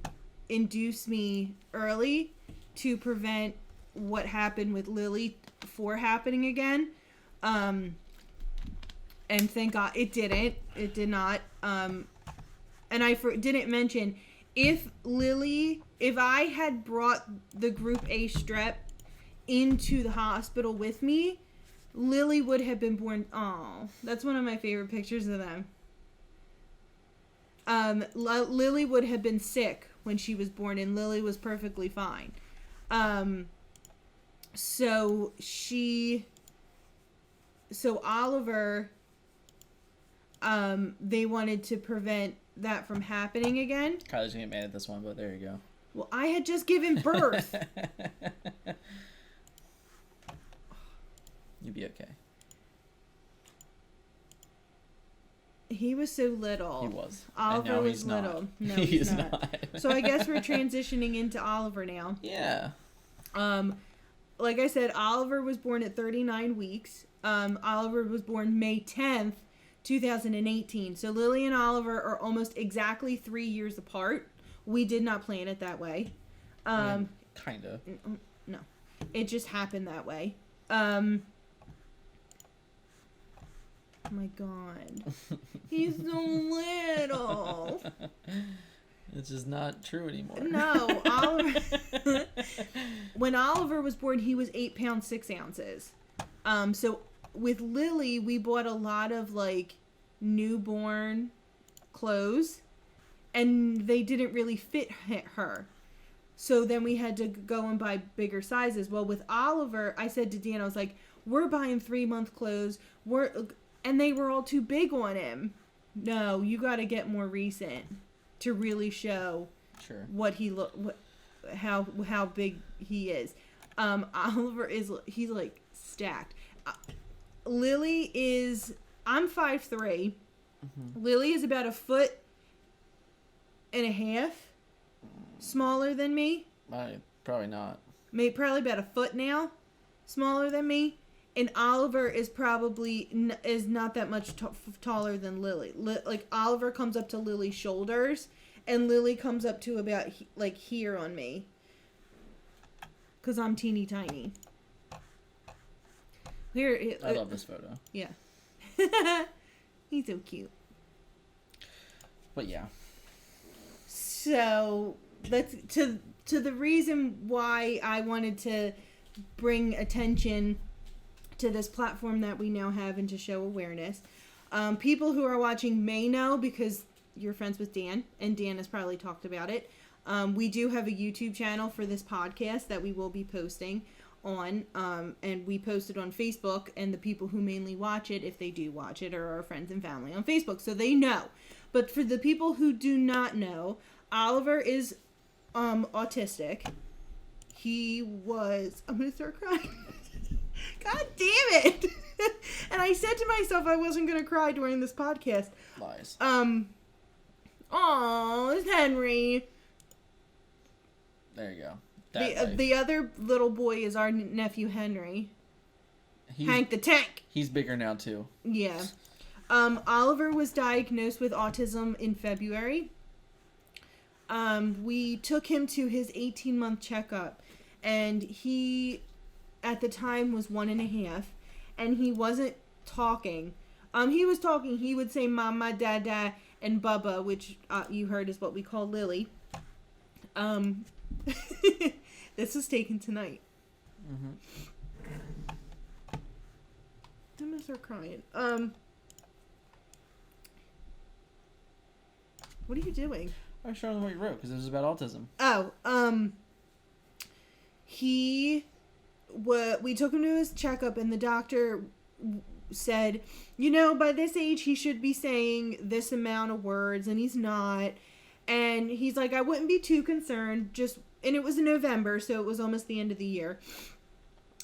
induce me early to prevent what happened with Lily for happening again. And thank God it didn't. It did not. And I didn't mention, if I had brought the group A strep into the hospital with me, Lily would have been born. Oh, that's one of my favorite pictures of them. Lily would have been sick when she was born, and Lily was perfectly fine. So Oliver, they wanted to prevent that from happening again. Kylie's gonna get mad at this one, but there you go. Well, I had just given birth. You'll be okay. He was so little. He was. Oliver was little. No, he's not. So I guess we're transitioning into Oliver now. Yeah. Like I said, Oliver was born at 39 weeks. Oliver was born May 10th, 2018. So Lily and Oliver are almost exactly 3 years apart. We did not plan it that way. Kind of. No. It just happened that way. Oh my God. He's so little. It's just not true anymore. No, Oliver. When Oliver was born, he was 8 pounds 6 ounces. So with Lily, we bought a lot of like newborn clothes, and they didn't really fit her. So then we had to go and buy bigger sizes. Well, with Oliver, I said to Dan, I was like, "We're buying 3-month clothes. And they were all too big on him. No, you got to get more recent to really show what he how big he is." Oliver he's like stacked. Lily is, I'm 5'3". Mm-hmm. Lily is about 1.5 feet smaller than me. Probably not. Probably about 1 foot now smaller than me. And Oliver is probably is not that much taller than Lily. Like Oliver comes up to Lily's shoulders, and Lily comes up to about like here on me. 'Cause I'm teeny tiny. Here, I love this photo. Yeah, he's so cute. But yeah. So that's to the reason why I wanted to bring attention to this platform that we now have and to show awareness. People who are watching may know because you're friends with Dan, and Dan has probably talked about it. We do have a YouTube channel for this podcast that we will be posting on, and we post it on Facebook, and the people who mainly watch it, if they do watch it, are our friends and family on Facebook, so they know. But for the people who do not know, Oliver is autistic. He was... I'm going to start crying. God damn it! And I said to myself I wasn't gonna cry during this podcast. Lies. Oh, it's Henry. There you go. The other little boy is our nephew Henry. Hank the Tank. He's bigger now too. Yeah. Oliver was diagnosed with autism in February. We took him to his 18-month checkup, and he, at the time, was 1.5, and he wasn't talking. He was talking. He would say mama, dada, and bubba, which you heard is what we call Lily. This was taken tonight. Mm-hmm. I'm gonna start crying. What are you doing? I was showing them what you wrote because it was about autism. Oh, we took him to his checkup, and the doctor said, you know, by this age he should be saying this amount of words, and he's not. And he's like, I wouldn't be too concerned. And it was in November, so it was almost the end of the year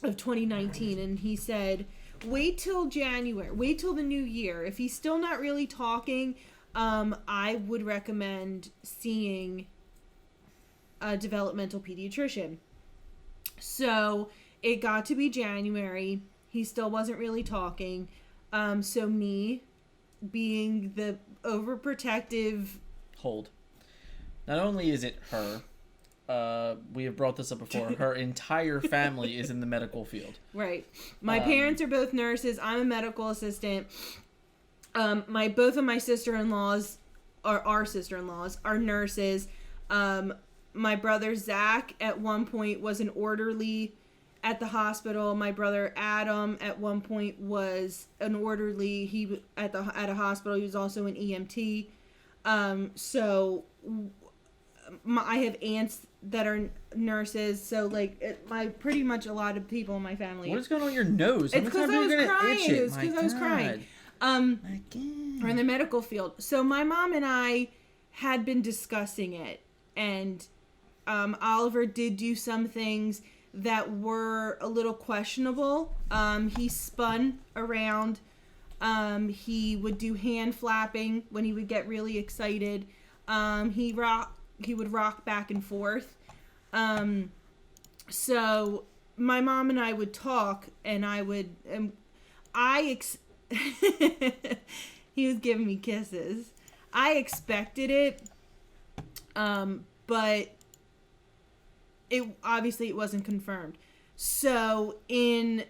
of 2019. And he said, wait till January, wait till the new year. If he's still not really talking, I would recommend seeing a developmental pediatrician. So it got to be January. He still wasn't really talking. So me, being the overprotective... Hold. Not only is it her, we have brought this up before, her entire family is in the medical field. Right. My parents are both nurses. I'm a medical assistant. Both of my sister-in-laws, or our sister-in-laws, are nurses. My brother Zach at one point was an orderly at the hospital. My brother Adam at one point was an orderly. At a hospital. He was also an EMT. I have aunts that are nurses, so pretty much a lot of people in my family. What is going on with your nose? It's because I was crying. It's because I was crying. Are in the medical field. So my mom and I had been discussing it, and Oliver did do some things that were a little questionable. He spun around. He would do hand flapping when he would get really excited. He would rock back and forth. So my mom and I would talk, and I would, he was giving me kisses. I expected it, but it wasn't confirmed. So in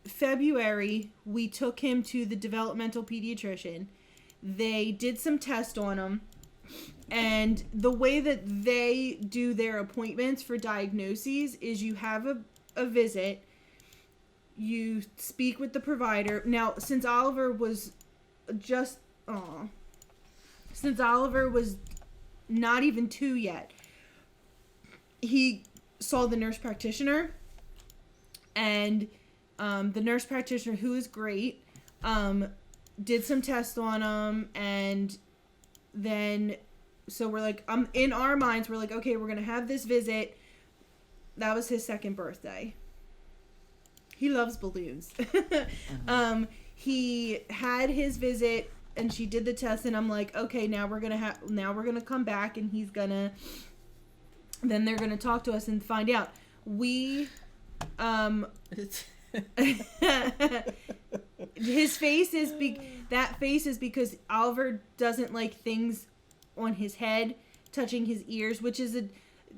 February, we took him to the developmental pediatrician. They did some tests on him. And the way that they do their appointments for diagnoses is you have a visit, you speak with the provider. Now, since Oliver was not even 2 yet, he saw the nurse practitioner, and the nurse practitioner, who is great, did some tests on him, and then... So we're like, in our minds, we're like, okay, we're going to have this visit. That was his 2nd birthday. He loves balloons. He had his visit, and she did the test, and I'm like, okay, now we're going to come back, and then they're going to talk to us and find out. His face is that face is because Oliver doesn't like things on his head touching his ears, which is a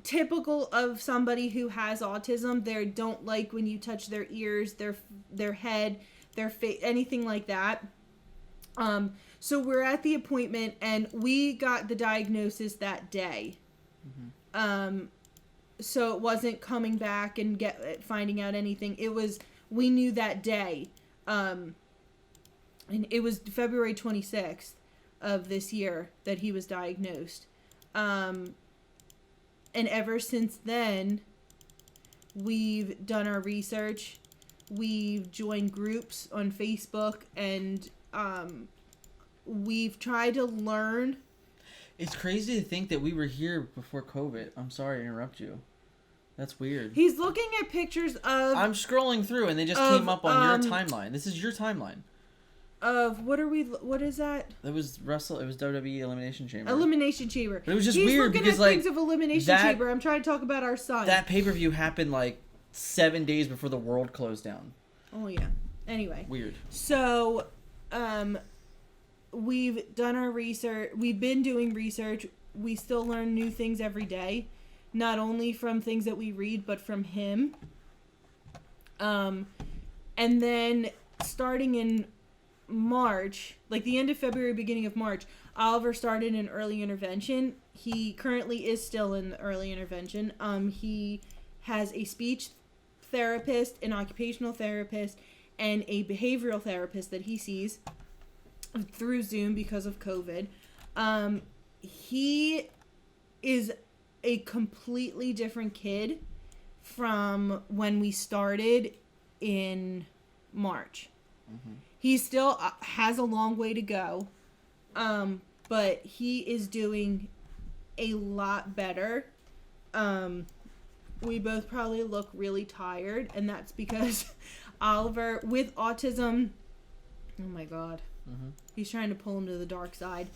typical of somebody who has autism. They don't like when you touch their ears, their head, their face, anything like that. So we're at the appointment, and we got the diagnosis that day. So it wasn't coming back and finding out anything. We knew that day. And it was February 26th of this year that he was diagnosed. And ever since then, we've done our research. We've joined groups on Facebook, and we've tried to learn. It's crazy to think that we were here before COVID. I'm sorry to interrupt you. That's weird. He's looking at pictures of... I'm scrolling through, and they just came up on your timeline. This is your timeline. What is that? It was WWE Elimination Chamber. Elimination Chamber. But it was just He's weird because, like, things of Elimination Chamber. I'm trying to talk about our son. That pay-per-view happened, 7 days before the world closed down. Oh, yeah. Anyway. Weird. So, we've done our research. We've been doing research. We still learn new things every day. Not only from things that we read, but from him. And then, starting in March, the end of February, beginning of March, Oliver started an early intervention. He currently is still in the early intervention. He has a speech therapist, an occupational therapist, and a behavioral therapist that he sees through Zoom because of COVID. He is a completely different kid from when we started in March. He still has a long way to go, but he is doing a lot better. We both probably look really tired, and that's because Oliver, with autism, oh my God, he's trying to pull him to the dark side.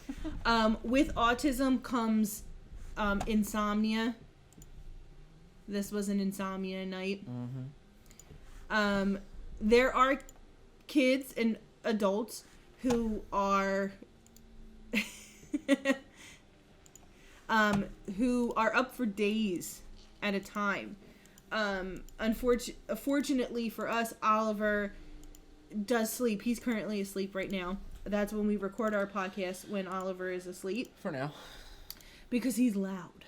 With autism comes insomnia. This was an insomnia night. There are kids and adults who are who are up for days at a time. Unfortunately for us, Oliver does sleep. He's currently asleep right now. That's when we record our podcast, when Oliver is asleep. For now. Because he's loud.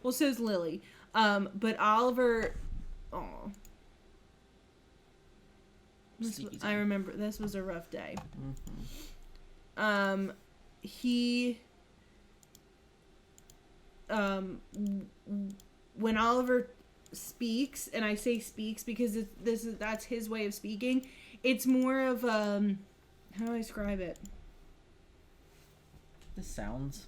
Well, so's Lily. But Oliver... Oh. I remember this was a rough day. Mm-hmm. When Oliver speaks, and I say speaks because that's his way of speaking, it's more of how do I describe it? The sounds.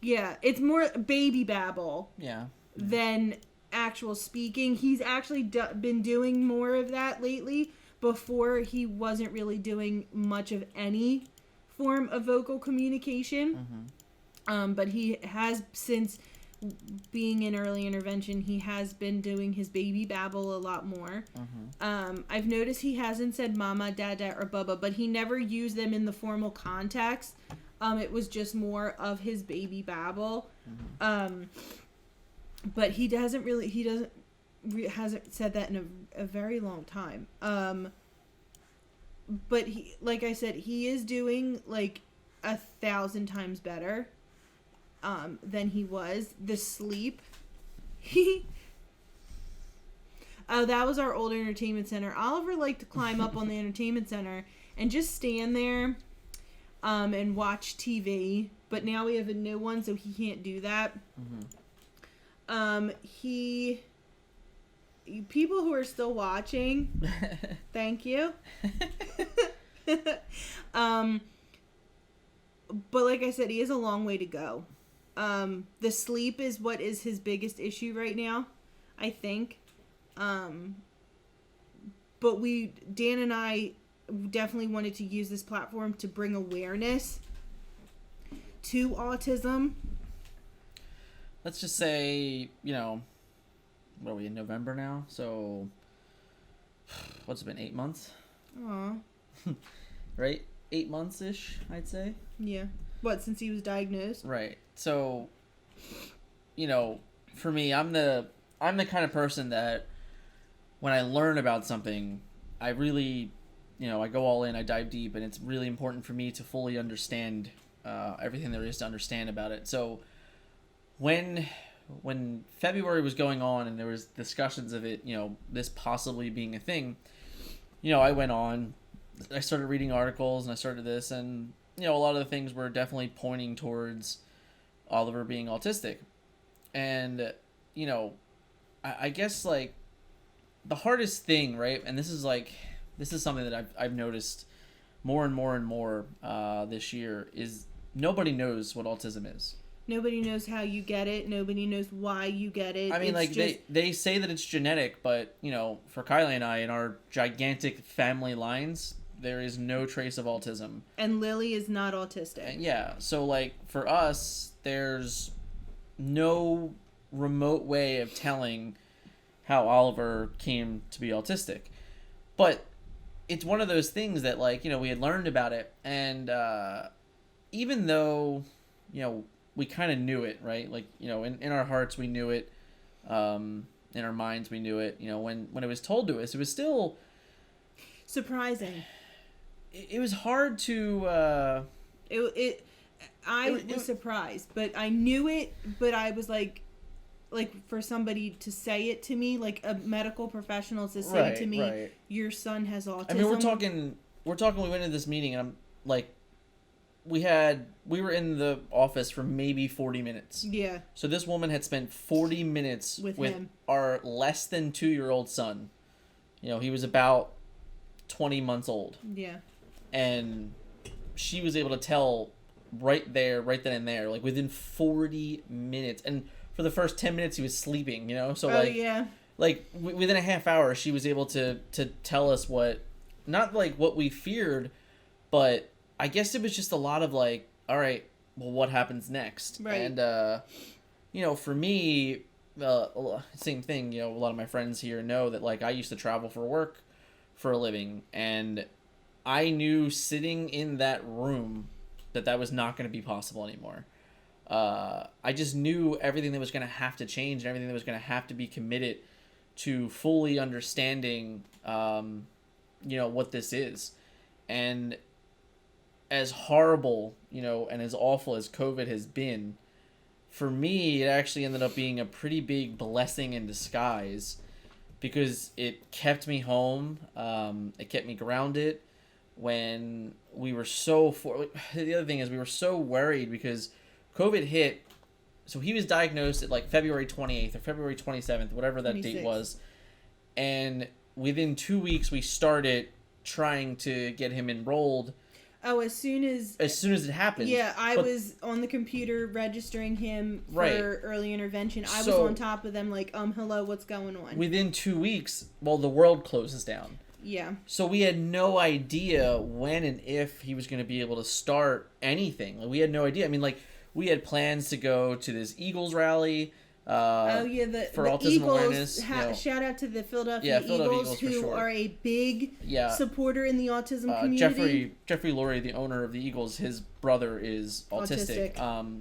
Yeah, it's more baby babble. Yeah. Than actual speaking. He's actually been doing more of that lately. Before, he wasn't really doing much of any form of vocal communication. Mm-hmm. But he has, since being in early intervention, he has been doing his baby babble a lot more. Mm-hmm. I've noticed he hasn't said mama, dada, or bubba, but he never used them in the formal context. It was just more of his baby babble. Mm-hmm. But he hasn't said that in a very long time. But he, like I said, he is doing like 1,000 times better than he was. The sleep. Oh, that was our old entertainment center. Oliver liked to climb up on the entertainment center and just stand there and watch TV. But now we have a new one, so he can't do that. Mm-hmm. People who are still watching, thank you. But like I said, he has a long way to go. The sleep is what is his biggest issue right now, I think. But Dan and I definitely wanted to use this platform to bring awareness to autism. Let's just say, what are we in November now? So, what's it been, 8 months? Aw. Right? 8 months-ish, I'd say. Yeah. What, since he was diagnosed? Right. So, for me, I'm the kind of person that when I learn about something, I really, I go all in, I dive deep, and it's really important for me to fully understand everything there is to understand about it. So, when February was going on and there was discussions of it, this possibly being a thing, I went on, I started reading articles and I started this, and, a lot of the things were definitely pointing towards Oliver being autistic. And, I guess, like, the hardest thing, right, and this is something that I've noticed more and more and more this year, is nobody knows what autism is. Nobody knows how you get it. Nobody knows why you get it. I mean, they say that it's genetic, but, for Kylie and I, in our gigantic family lines, there is no trace of autism. And Lily is not autistic. Yeah, so, like, for us, there's no remote way of telling how Oliver came to be autistic. But it's one of those things that, like, we had learned about it, and even though, we kind of knew it, right? Like, in our hearts we knew it, in our minds we knew it. When it was told to us, it was still surprising. It was hard to. I was surprised, but I knew it. But I was like for somebody to say it to me, like a medical professional to say to me, right. Your son has autism. I mean, we're talking. We went into this meeting, and I'm like. We were in the office for maybe 40 minutes. Yeah. So this woman had spent 40 minutes with him. Our less than 2-year-old son. He was about 20 months old. Yeah. And she was able to tell right then and there, like within 40 minutes. And for the first 10 minutes he was sleeping, So yeah. Like within a half hour she was able to tell us not like what we feared, but I guess it was just a lot of like, all right, well, what happens next? Right. And, for me, same thing, a lot of my friends here know that, like, I used to travel for work for a living. And, I knew sitting in that room that was not going to be possible anymore. I just knew everything that was going to have to change and everything that was going to have to be committed to fully understanding, what this is. And as horrible, and as awful as COVID has been, for me, it actually ended up being a pretty big blessing in disguise because it kept me home. It kept me grounded when we were the other thing is we were so worried because COVID hit. So he was diagnosed at like February 28th or February 27th, whatever that 26th date was. And within 2 weeks, we started trying to get him enrolled. Oh, as soon as it happened. Yeah, I was on the computer registering him for early intervention. I was on top of them like, hello, what's going on? Within 2 weeks, the world closes down. Yeah. So we had no idea when and if he was going to be able to start anything. Like, we had no idea. I mean, like, we had plans to go to this Eagles rally. For autism Eagles, awareness. Shout out to the Philadelphia Eagles who are a big supporter in the autism community. Jeffrey Lurie, the owner of the Eagles, his brother is autistic.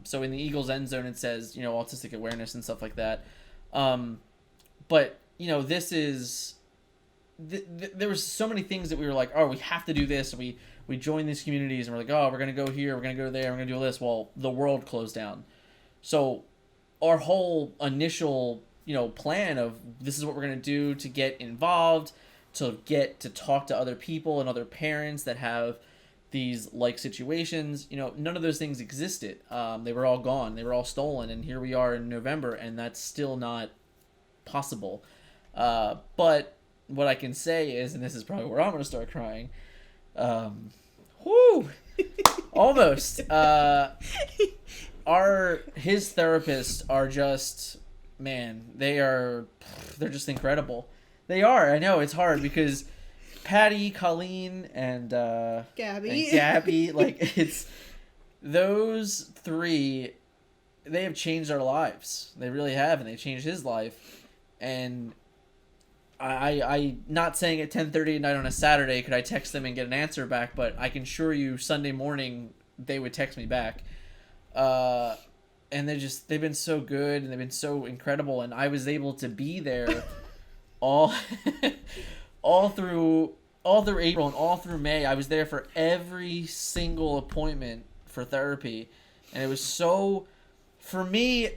So in the Eagles end zone it says, autistic awareness and stuff like that. But, this is... there was so many things that we were like, oh, we have to do this. And we joined these communities and we're like, oh, we're going to go here, we're going to go there, we're going to do this. Well, the world closed down. So our whole initial, plan of this is what we're going to do to get involved, to get to talk to other people and other parents that have these like situations, none of those things existed. They were all gone. They were all stolen. And here we are in November and that's still not possible. But what I can say is, and this is probably where I'm going to start crying. Almost. His therapists are just, man, they're just incredible. They are. I know it's hard because Patty, Colleen, and Gabby, like it's those three. They have changed our lives. They really have, and they changed his life. And I not saying at 10:30 at night on a Saturday could I text them and get an answer back, but I can assure you Sunday morning they would text me back. And they've been so good and they've been so incredible, and I was able to be there all through April and all through May. I was there for every single appointment for therapy, and it was so, for me,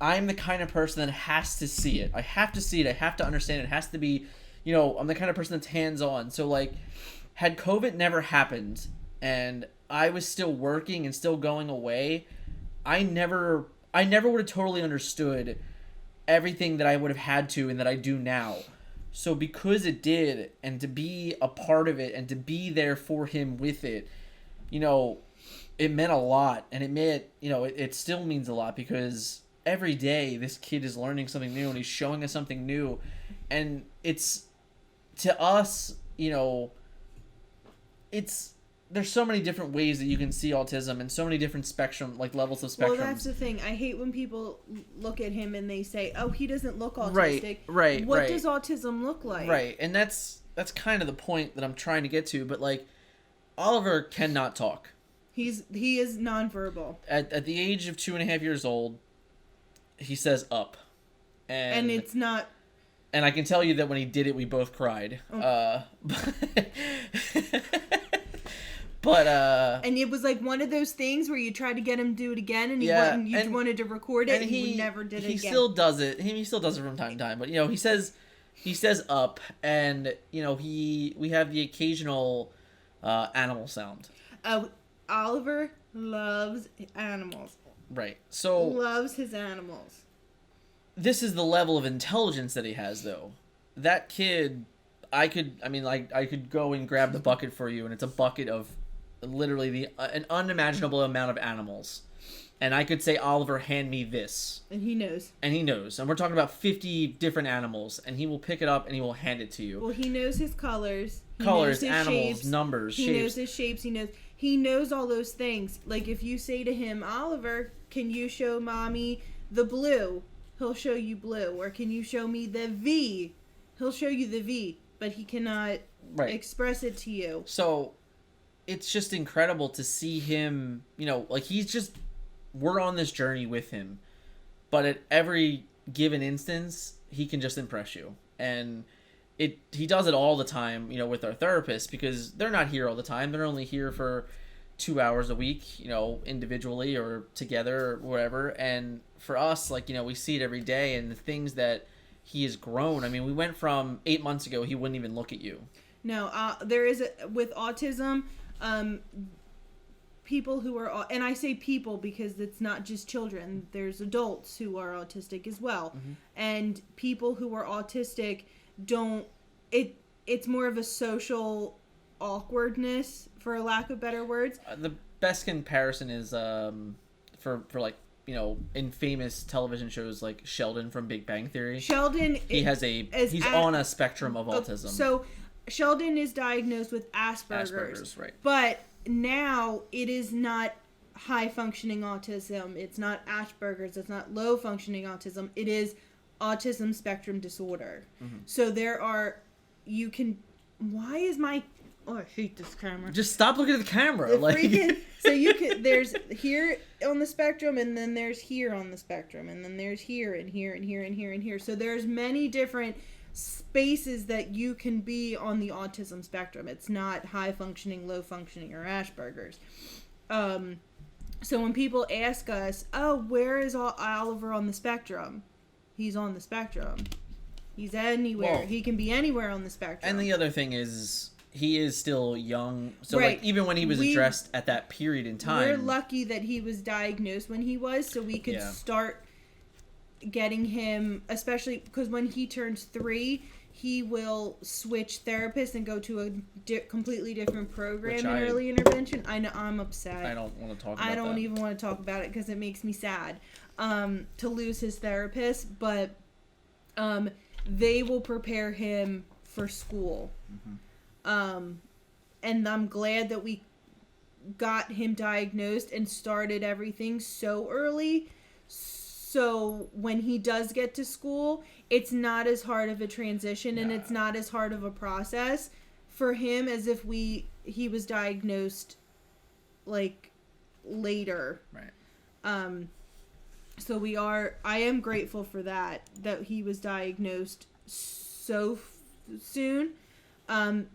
I'm the kind of person that has to see it. I have to see it. I have to understand it. It has to be, I'm the kind of person that's hands-on. So, like, had COVID never happened and I was still working and still going away, I never would have totally understood everything that I would have had to and that I do now. So because it did, and to be a part of it and to be there for him with it, it meant a lot. And it still means a lot because every day this kid is learning something new and he's showing us something new. And it's, to us, there's so many different ways that you can see autism and so many different levels of spectrum. Well, that's the thing. I hate when people look at him and they say, oh, he doesn't look autistic. Right. What does autism look like? Right. And that's kind of the point that I'm trying to get to. But, like, Oliver cannot talk. He is nonverbal. At the age of 2.5 years old, he says up. And it's not... And I can tell you that when he did it, we both cried. Oh. But and it was like one of those things where you tried to get him to do it again, and you wanted to record it, and he never did it again. He still does it. He still does it from time to time. But he says up, and we have the occasional animal sound. Oliver loves animals. Right. So loves his animals. This is the level of intelligence that he has, though. That kid, I could go and grab the bucket for you, and it's a bucket of literally an unimaginable amount of animals. And I could say, Oliver, hand me this. And he knows. And we're talking about 50 different animals, and he will pick it up and he will hand it to you. Well, he knows his colors. Animals, shapes, numbers, shapes. He knows his shapes. He knows all those things. Like if you say to him, Oliver, can you show mommy the blue? He'll show you blue. Or can you show me the V? He'll show you the V. But he cannot express it to you. So it's just incredible to see him, like we're on this journey with him, but at every given instance, he can just impress you. And he does it all the time, with our therapist, because they're not here all the time. They're only here for 2 hours a week, individually or together or whatever. And for us, like, we see it every day, and the things that he has grown. I mean, we went from 8 months ago, he wouldn't even look at you. No, there is with autism, people who are, and I say people because it's not just children. There's adults who are autistic as well, and people who are autistic it's more of a social awkwardness, for lack of better words. The best comparison is for like, in famous television shows like Sheldon from Big Bang Theory. Sheldon, he's on a spectrum of autism. So Sheldon is diagnosed with Asperger's, right? But now it is not high functioning autism. It's not Asperger's. It's not low functioning autism. It is autism spectrum disorder. So I hate this camera. Just stop looking at the camera. So there's here on the spectrum, and then there's here on the spectrum, and then there's here and here and here and here and here. So there's many different spaces that you can be on the autism spectrum. It's not high functioning, low functioning, or Asperger's. So when people ask us, where is Oliver on the spectrum? He's on the spectrum. He's anywhere. Well, he can be anywhere on the spectrum. And the other thing is, he is still young. So, right. like, even when he was addressed at that period in time. We're lucky that he was diagnosed when he was, so we could start getting him, especially because when he turns 3, he will switch therapists and go to a completely different program in early intervention. I know, I'm upset. I don't want to talk about that. I don't even want to talk about it because it makes me sad to lose his therapist, but they will prepare him for school. And I'm glad that we got him diagnosed and started everything so early. So when he does get to school, it's not as hard of a transition and it's not as hard of a process for him as if he was diagnosed like later. Right. So I am grateful for that he was diagnosed so soon. And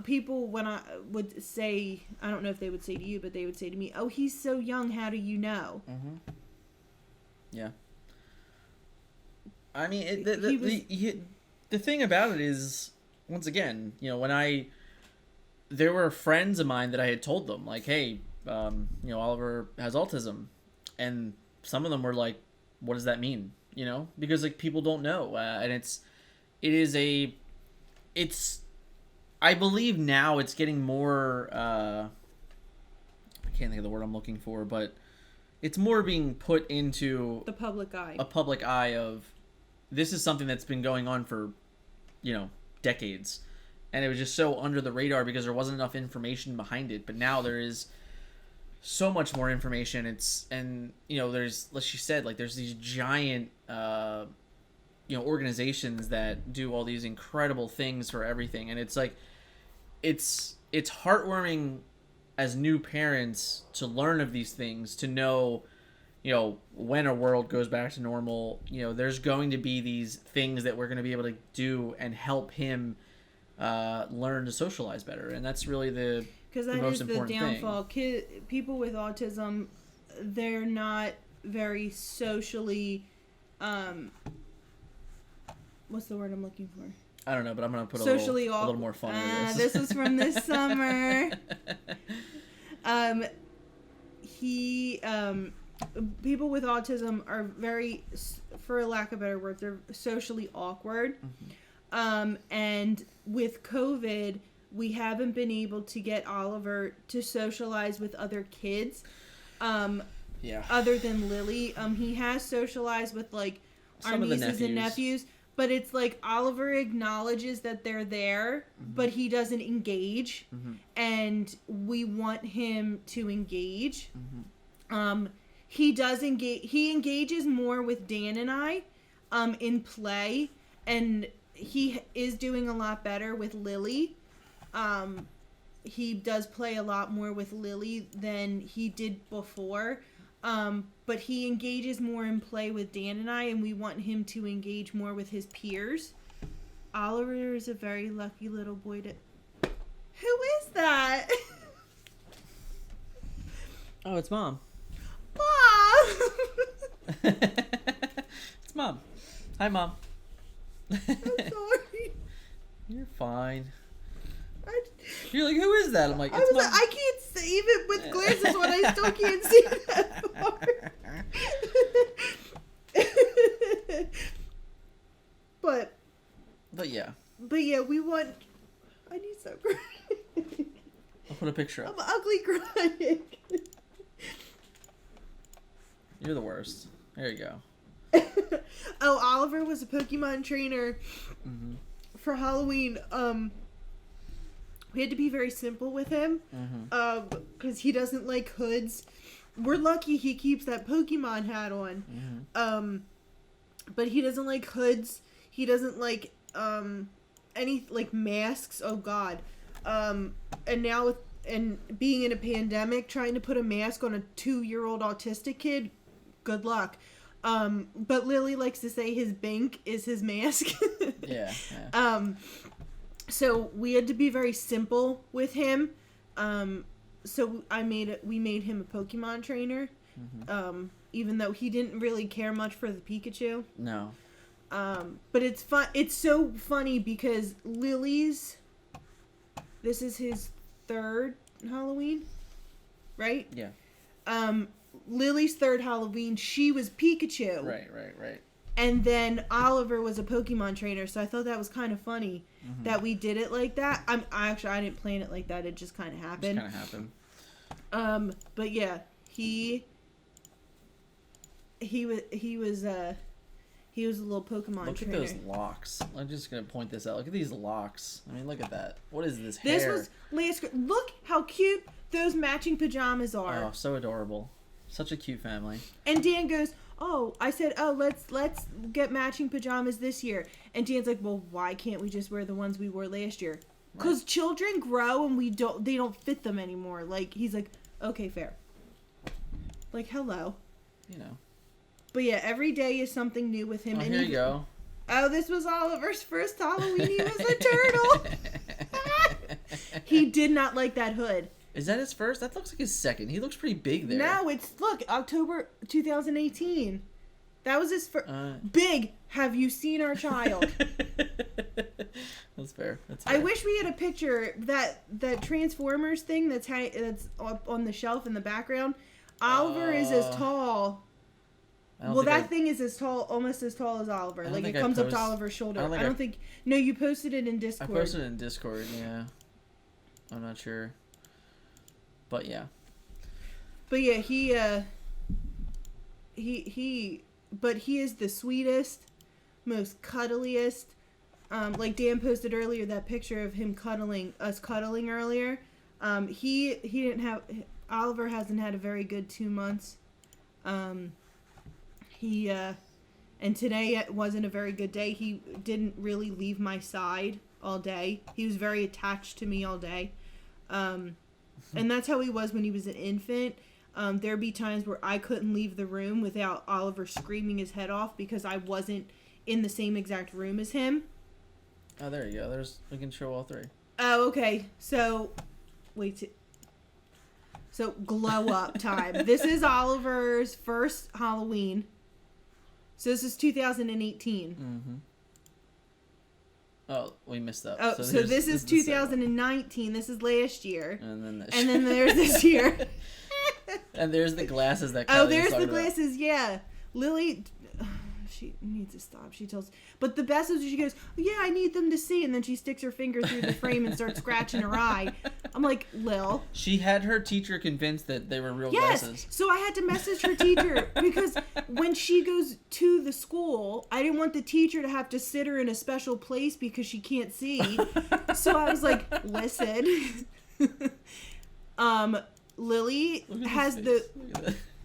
people, when I would say, I don't know if they would say to you, but they would say to me, "Oh, he's so young. How do you know?" Yeah. I mean, the thing about it is, once again, there were friends of mine that I had told them, like, hey, Oliver has autism, and some of them were like, what does that mean? Because like people don't know, and I believe now it's getting more, I can't think of the word I'm looking for, but it's more being put into the public eye. A public eye of, this is something that's been going on for, decades. And it was just so under the radar because there wasn't enough information behind it. But now there is so much more information. There's, like she said, like there's these giant, organizations that do all these incredible things for everything. And it's like, it's heartwarming as new parents to learn of these things, to know, when a world goes back to normal, there's going to be these things that we're going to be able to do and help him learn to socialize better. And that's really the most important thing. Because that is the downfall. People with autism, they're not very socially, what's the word I'm looking for? I don't know, but I'm going to put a little more fun in this. This is from this summer. People with autism are very, for lack of a better word, they're socially awkward. And with COVID, we haven't been able to get Oliver to socialize with other kids. Other than Lily. He has socialized with like our nieces and nephews. But it's like Oliver acknowledges that they're there, but he doesn't engage. And we want him to engage. He does engage. He engages more with Dan and I in play. And he is doing a lot better with Lily. he does play a lot more with Lily than he did before. But he engages more in play with Dan and I, and we want him to engage more with his peers. Oliver is a very lucky little boy to... Who is that? Oh, it's Mom. Mom! It's Mom. Hi, Mom. I'm sorry. You're fine. You're like, who is that? I'm like, I it's was Mom. like, I can't see, even with glasses on, I still can't see that far. But yeah, we want... I need some crying. I'll put a picture up. I'm ugly crying. You're the worst. There you go. Oh, Oliver was a Pokemon trainer for Halloween. We had to be very simple with him because he doesn't like hoods. We're lucky he keeps that Pokemon hat on. But he doesn't like hoods. He doesn't like any like masks. Oh God. And now with being in a pandemic, trying to put a mask on a 2-year-old autistic kid, good luck. But Lily likes to say his bank is his mask. Yeah. So we had to be very simple with him. So we made him a Pokemon trainer. Even though he didn't really care much for the Pikachu. No. But it's fun. It's so funny because this is his 3rd Halloween, right? Yeah. Lily's 3rd Halloween, she was Pikachu. Right. And then Oliver was a Pokemon trainer, so I thought that was kind of funny that we did it like that. I didn't plan it like that. It just kind of happened. But yeah, he was a little Pokemon trainer. Look at those locks. I'm just gonna point this out. Look at these locks. I mean, look at that. What is this This hair? was last. Look how cute those matching pajamas are. Oh, so adorable. Such a cute family. And Dan goes, "Oh, I said, oh, let's get matching pajamas this year." And Dan's like, "Well, why can't we just wear the ones we wore last year?" Because children grow and they don't fit them anymore. Like, he's like, "Okay, fair." Like, hello. You know. But yeah, every day is something new with him. Oh, and here you go. Oh, this was Oliver's first Halloween. He was a turtle. He did not like that hood. Is that his first? That looks like his second. He looks pretty big there. No, look, October 2018. That was his first. Big. Have you seen our child? That's fair. I wish we had a picture that Transformers thing that's up on the shelf in the background. Oliver is as tall. Well, that thing is almost as tall as Oliver. Like, it comes up to Oliver's shoulder. I don't think. No, you posted it in Discord. I posted it in Discord. Yeah. I'm not sure. But yeah. But yeah, he is the sweetest, most cuddliest. Like Dan posted earlier, that picture of him cuddling earlier. He didn't have. Oliver hasn't had a very good 2 months. And today it wasn't a very good day. He didn't really leave my side all day. He was very attached to me all day. And that's how he was when he was an infant. There'd be times where I couldn't leave the room without Oliver screaming his head off because I wasn't in the same exact room as him. Oh, there you go. We can show all 3. Oh, okay. So, So, glow up time. This is Oliver's first Halloween. So, this is 2018. Oh, we missed that. Oh, so this is 2019. This is last year. And then there's this year. And there's the glasses that Oh, Kylie there's was the talking glasses, yeah. Lily, she needs to stop. She tells, but the best is she goes, "Yeah, I need them to see," and then she sticks her finger through the frame and starts scratching her eye. I'm like, Lil. She had her teacher convinced that they were real glasses. So I had to message her teacher because when she goes to the school, I didn't want the teacher to have to sit her in a special place because she can't see. So I was like, listen. Lily has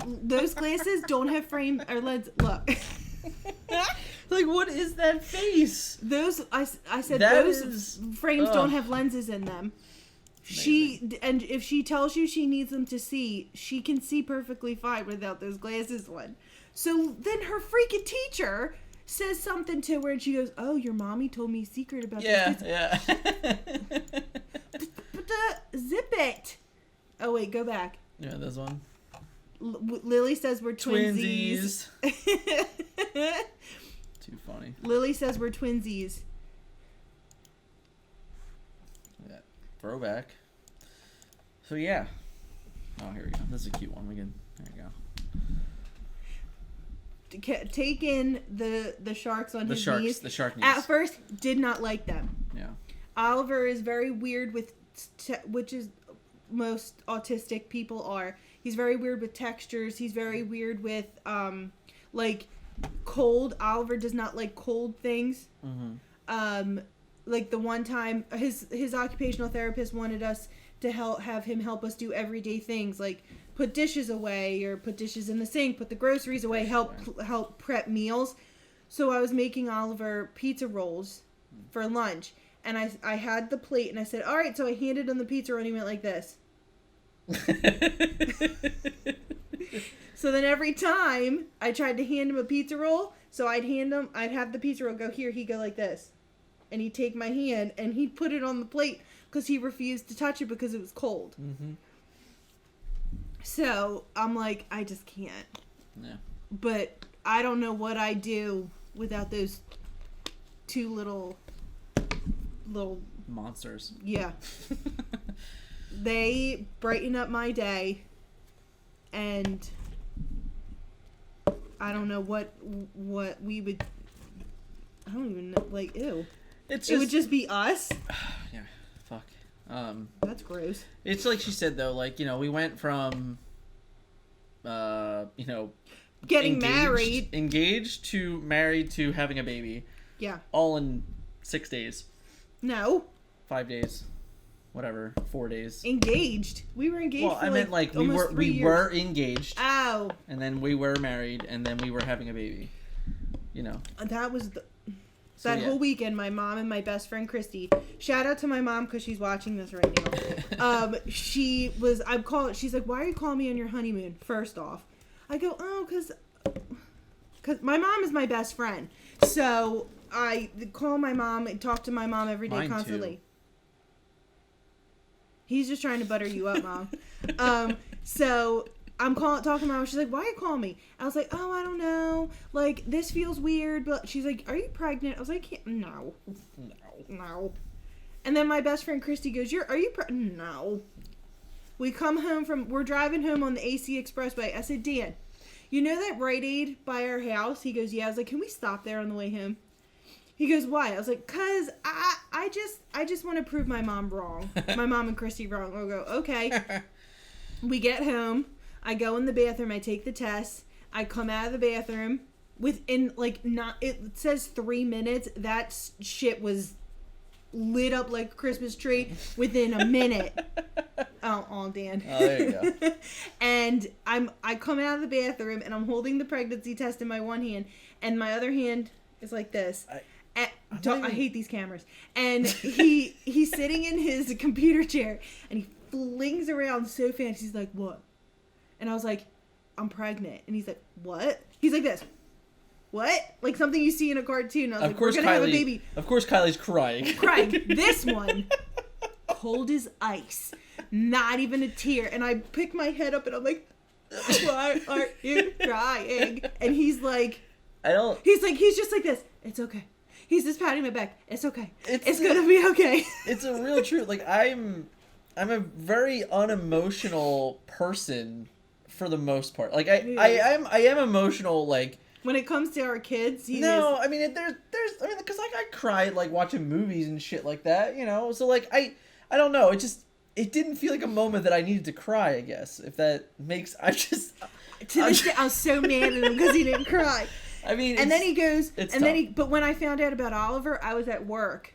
those glasses don't have frame or lens. Look. Like, what is that face? Those I said that those frames don't have lenses in them. And if she tells you she needs them to see, she can see perfectly fine without those glasses on. So then her freaking teacher says something to her and she goes, "Oh, your mommy told me a secret about this." Yeah. Zip it. Oh wait, go back. Yeah, this one. Lily says we're twinsies. Too funny. Lily says we're twinsies. Yeah. Throwback. So yeah. Oh, here we go. This is a cute one. There you go. Take in the sharks on his knees. The shark knees. At first, did not like them. Yeah. Oliver is very weird with, which is most autistic people are. He's very weird with textures. He's very weird with like cold. Oliver does not like cold things. Mm-hmm. Like the one time his occupational therapist wanted us to have him help us do everyday things like put dishes away or put dishes in the sink, put the groceries away, help prep meals. So I was making Oliver pizza rolls for lunch, and I had the plate, and I said, "All right." So I handed him the pizza roll, and he went like this. So then every time I tried to hand him a pizza roll, so I'd have the pizza roll go here, he'd go like this, and he'd take my hand and he'd put it on the plate because he refused to touch it because it was cold. Mm-hmm. So I'm like, I just can't. Yeah. But I don't know what I do without those two little monsters. Yeah. They brighten up my day, and I don't know what we would. I don't even know. Like, ew. It would just be us. Yeah. Fuck. That's gross. It's like she said though. Like, we went from, getting engaged to married to having a baby. Yeah. All in 6 days. No. 5 days. Whatever. 4 days. Engaged. We were engaged. Well, for I meant like we were engaged. Ow. And then we were married, and then we were having a baby. That was whole weekend. My mom and my best friend Christy. Shout out to my mom because she's watching this right now. She's like, "Why are you calling me on your honeymoon?" First off, I go, "Oh, because my mom is my best friend." So I call my mom and talk to my mom every day. Mine constantly. Too. He's just trying to butter you up, Mom. So I'm talking to my mom. She's like, "Why are you calling me?" I was like, "Oh, I don't know. Like, this feels weird." But she's like, "Are you pregnant?" I was like, "No." And then my best friend Christy goes, "Are you pregnant?" No. We come home we're driving home on the AC Expressway. I said, "Dan, you know that Rite Aid by our house?" He goes, "Yeah." I was like, "Can we stop there on the way home?" He goes, "Why?" I was like, "Cause I just want to prove my mom wrong. My mom and Christy wrong." I'll go, "Okay." We get home. I go in the bathroom. I take the test. I come out of the bathroom. Within, it says 3 minutes. That shit was lit up like a Christmas tree within a minute. Oh, Dan. Oh, there you go. And I come out of the bathroom, and I'm holding the pregnancy test in my one hand, and my other hand is like this. I hate these cameras. And he's sitting in his computer chair, and he flings around so fast. He's like, "What?" And I was like, "I'm pregnant." And he's like, "What?" He's like this. "What?" Like something you see in a cartoon. I was like, "We're going to have a baby." Of course Kylie's crying. Crying. This one, cold as ice. Not even a tear. And I pick my head up, and I'm like, "Why are you crying?" And he's like... He's just like this. "It's okay." He's just patting my back. "It's okay. It's gonna be okay." It's a real truth. Like, I'm a very unemotional person for the most part. Like, I am emotional, like... When it comes to our kids, there's because I cried, like, watching movies and shit like that, So, like, I don't know. It didn't feel like a moment that I needed to cry, I guess. If that makes... To this day, I was so mad at him because he didn't cry. I mean, and then he goes, but when I found out about Oliver, I was at work,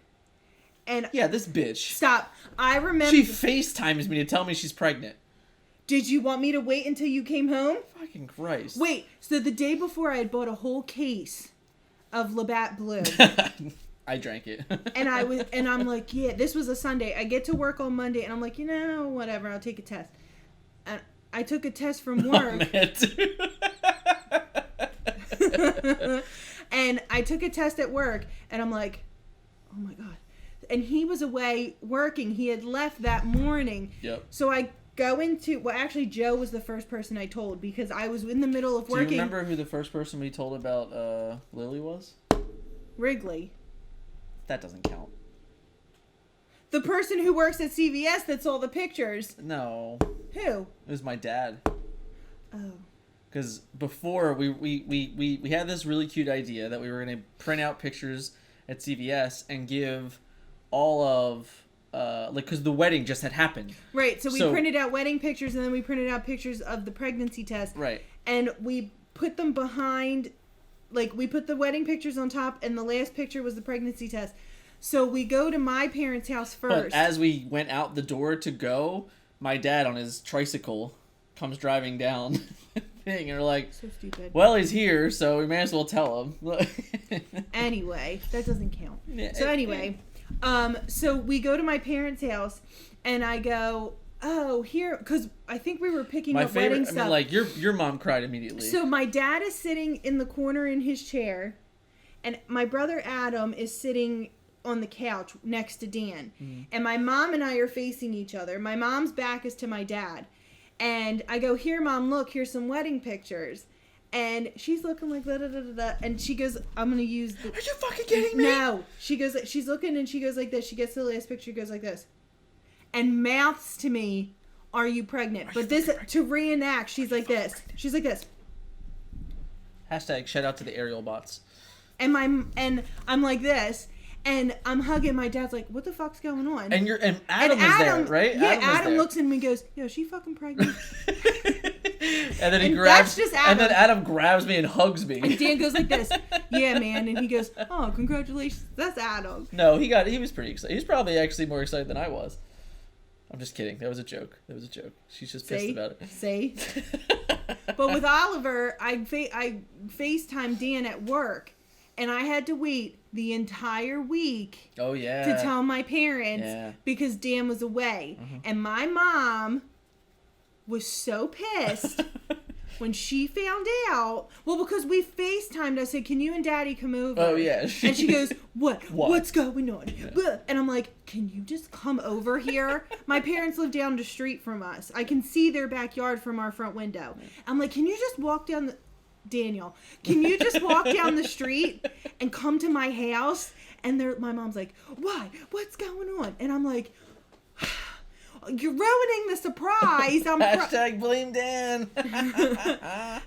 and yeah, this bitch. Stop. I remember she FaceTimes me to tell me she's pregnant. Did you want me to wait until you came home? Fucking Christ. Wait. So the day before, I had bought a whole case of Labatt Blue. I drank it. And I'm like, yeah, this was a Sunday. I get to work on Monday, and I'm like, whatever, I'll take a test. And I took a test from work. And I took a test at work, and I'm like, oh my God. And he was away working. He had left that morning. Yep. So I go into, well, actually, Joe was the first person I told because I was in the middle of working. Do you remember who the first person we told about Lily was? Wrigley. That doesn't count. The person who works at CVS that saw the pictures. No. Who? It was my dad. Oh. Because before, we had this really cute idea that we were going to print out pictures at CVS and give all of, because the wedding just had happened. Right, so we printed out wedding pictures, and then we printed out pictures of the pregnancy test. Right. And we put them behind, we put the wedding pictures on top, and the last picture was the pregnancy test. So we go to my parents' house first. But as we went out the door to go, my dad on his tricycle comes driving down thing, and we're like, so stupid. Well, he's here, so we may as well tell him. Anyway, that doesn't count. Yeah, so anyway, so we go to my parents' house, and I go, oh, here, because I think we were picking up wedding stuff. I mean, your mom cried immediately. So my dad is sitting in the corner in his chair, and my brother Adam is sitting on the couch next to Dan. Mm-hmm. And my mom and I are facing each other. My mom's back is to my dad. And I go, here, Mom, look, here's some wedding pictures. And she's looking like da-da-da-da-da. And she goes, I'm going to use the... Are you fucking kidding me? No. She goes, she's looking and she goes like this. She gets to the last picture, goes like this. And mouths to me, are you pregnant? But this, to reenact, she's like this. She's like this. Hashtag shout out to the aerial bots. And I'm like this. And I'm hugging my dad's like, what the fuck's going on? And Adam was there, right? Yeah, Adam looks at me and goes, yo, is she fucking pregnant? And then he grabs, that's just Adam. And then Adam grabs me and hugs me. And Dan goes like this, yeah, man. And he goes, oh, congratulations. That's Adam. No, he was pretty excited. He was probably actually more excited than I was. I'm just kidding. That was a joke. She's just pissed about it. See? But with Oliver, I FaceTimed Dan at work. And I had to wait the entire week to tell my parents because Dan was away. Mm-hmm. And my mom was so pissed when she found out. Well, because we FaceTimed, I said, can you and Daddy come over? Oh, yeah. And she goes, what? What's going on? Yeah. And I'm like, can you just come over here? My parents live down the street from us. I can see their backyard from our front window. I'm like, can you just walk down the... Daniel, can you just walk down the street and come to my house? And my mom's like, why? What's going on? And I'm like, you're ruining the surprise. Hashtag blame Dan.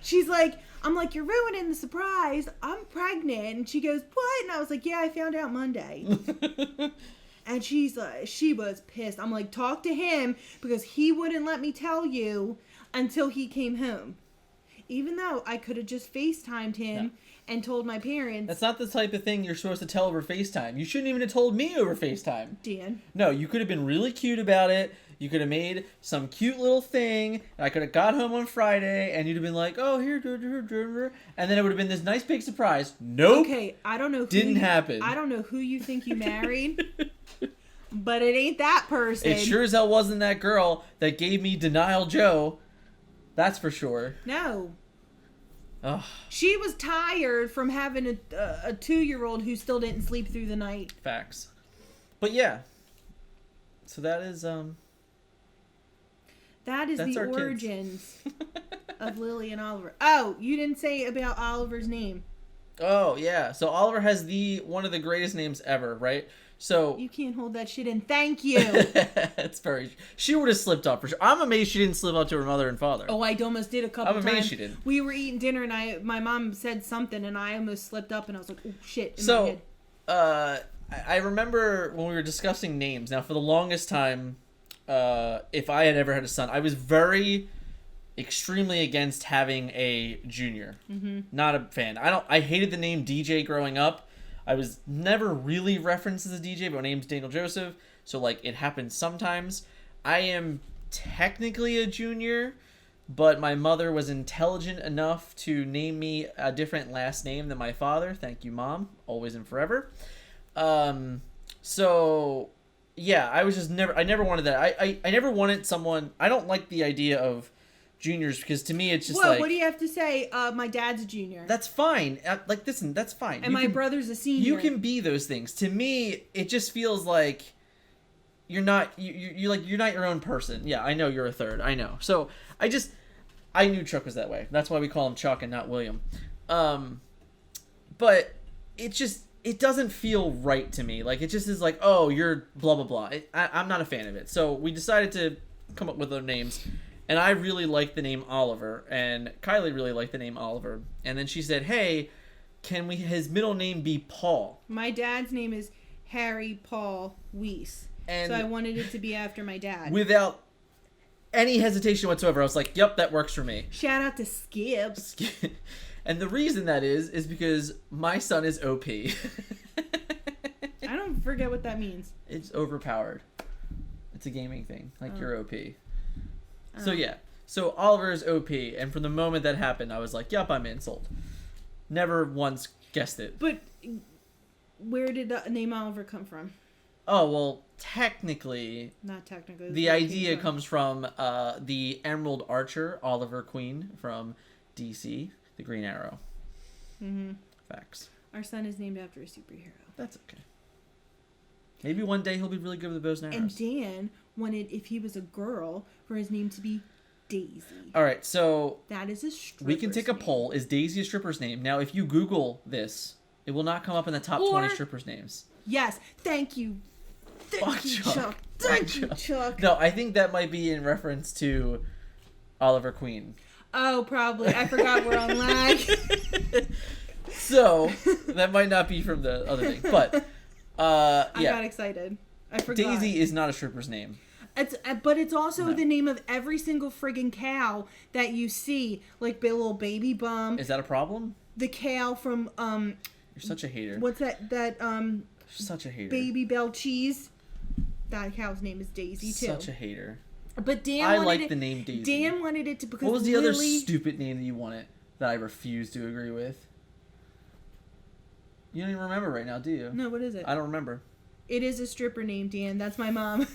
She's like, I'm like, you're ruining the surprise. I'm pregnant. And she goes, what? And I was like, yeah, I found out Monday. And she's like, she was pissed. I'm like, talk to him because he wouldn't let me tell you until he came home. Even though I could have just FaceTimed him and told my parents. That's not the type of thing you're supposed to tell over FaceTime. You shouldn't even have told me over FaceTime. Dan. No, you could have been really cute about it. You could have made some cute little thing. And I could have got home on Friday and you'd have been like, oh, here. And then it would have been this nice big surprise. Nope. Okay, I don't know. Didn't happen. I don't know who you think you married. But it ain't that person. It sure as hell wasn't that girl that gave me Denial Joe. That's for sure. No. Ugh. She was tired from having a 2-year-old who still didn't sleep through the night. Facts. But yeah. So that is that's the origins of Lily and Oliver. Oh, you didn't say about Oliver's name. Oh, yeah. So Oliver has one of the greatest names ever, right? So you can't hold that shit in. Thank you. It's very. She would have slipped up for sure. I'm amazed she didn't slip up to her mother and father. Oh, I almost did a couple times. I'm amazed she did. We were eating dinner and my mom said something and I almost slipped up and I was like, oh shit. In my head. I remember when we were discussing names. Now, for the longest time, if I had ever had a son, I was extremely against having a junior. Mm-hmm. Not a fan. I hated the name DJ growing up. I was never really referenced as a DJ, but my name's Daniel Joseph, so, it happens sometimes. I am technically a junior, but my mother was intelligent enough to name me a different last name than my father. Thank you, Mom. Always and forever. So yeah, I never wanted that. I never wanted someone. I don't like the idea of juniors because to me it's just Whoa, like, what do you have to say? My dad's a junior. that's fine. Like, listen, that's fine. And my brother's a senior. You can be those things. To me, it just feels like you're not you're not your own person. Yeah, I know you're a third. I know. So I knew Chuck was that way. That's why we call him Chuck and not William. But it doesn't feel right to me. Like, it just is like, oh, you're blah blah blah. I'm not a fan of it. So we decided to come up with other names. And I really liked the name Oliver, and Kylie really liked the name Oliver. And then she said, hey, can his middle name be Paul? My dad's name is Harry Paul Weiss. And so I wanted it to be after my dad. Without any hesitation whatsoever, I was like, yep, that works for me. Shout out to Skip. And the reason that is because my son is OP. I don't forget what that means. It's overpowered. It's a gaming thing. Like, you're OP. So yeah, so Oliver is OP, and from the moment that happened, I was like, "Yup, I'm in, sold." Never once guessed it. But where did the name Oliver come from? Oh well, technically, Not technically. the idea comes from the Emerald Archer, Oliver Queen from DC, the Green Arrow. Mm-hmm. Facts. Our son is named after a superhero. That's okay. Maybe one day he'll be really good with the bows and arrows. And Dan wanted, if he was a girl, for his name to be Daisy. All right, so That is a stripper's we can take a name. poll. Is Daisy a stripper's name? Now, if you Google this, it will not come up in the top 20 strippers' names. Yes. Thank you. Thank you, Chuck. Thank you, Chuck. No, I think that might be in reference to Oliver Queen. Oh, probably. I forgot we're on lag. So, that might not be from the other thing. But, I yeah. got excited. I forgot. Daisy is not a stripper's name. But it's also No. the name of every single friggin' cow that you see. Like the little baby bum. Is that a problem? The cow from, You're such a hater. what's that, You're such a hater. Baby Bell Cheese? That cow's name is Daisy, too. Such a hater. But Dan I wanted like it, the name Daisy. Dan wanted it to because What was the other Lily, stupid name that you wanted that I refused to agree with? You don't even remember right now, do you? No, what is it? I don't remember. It is a stripper name, Dan. That's my mom.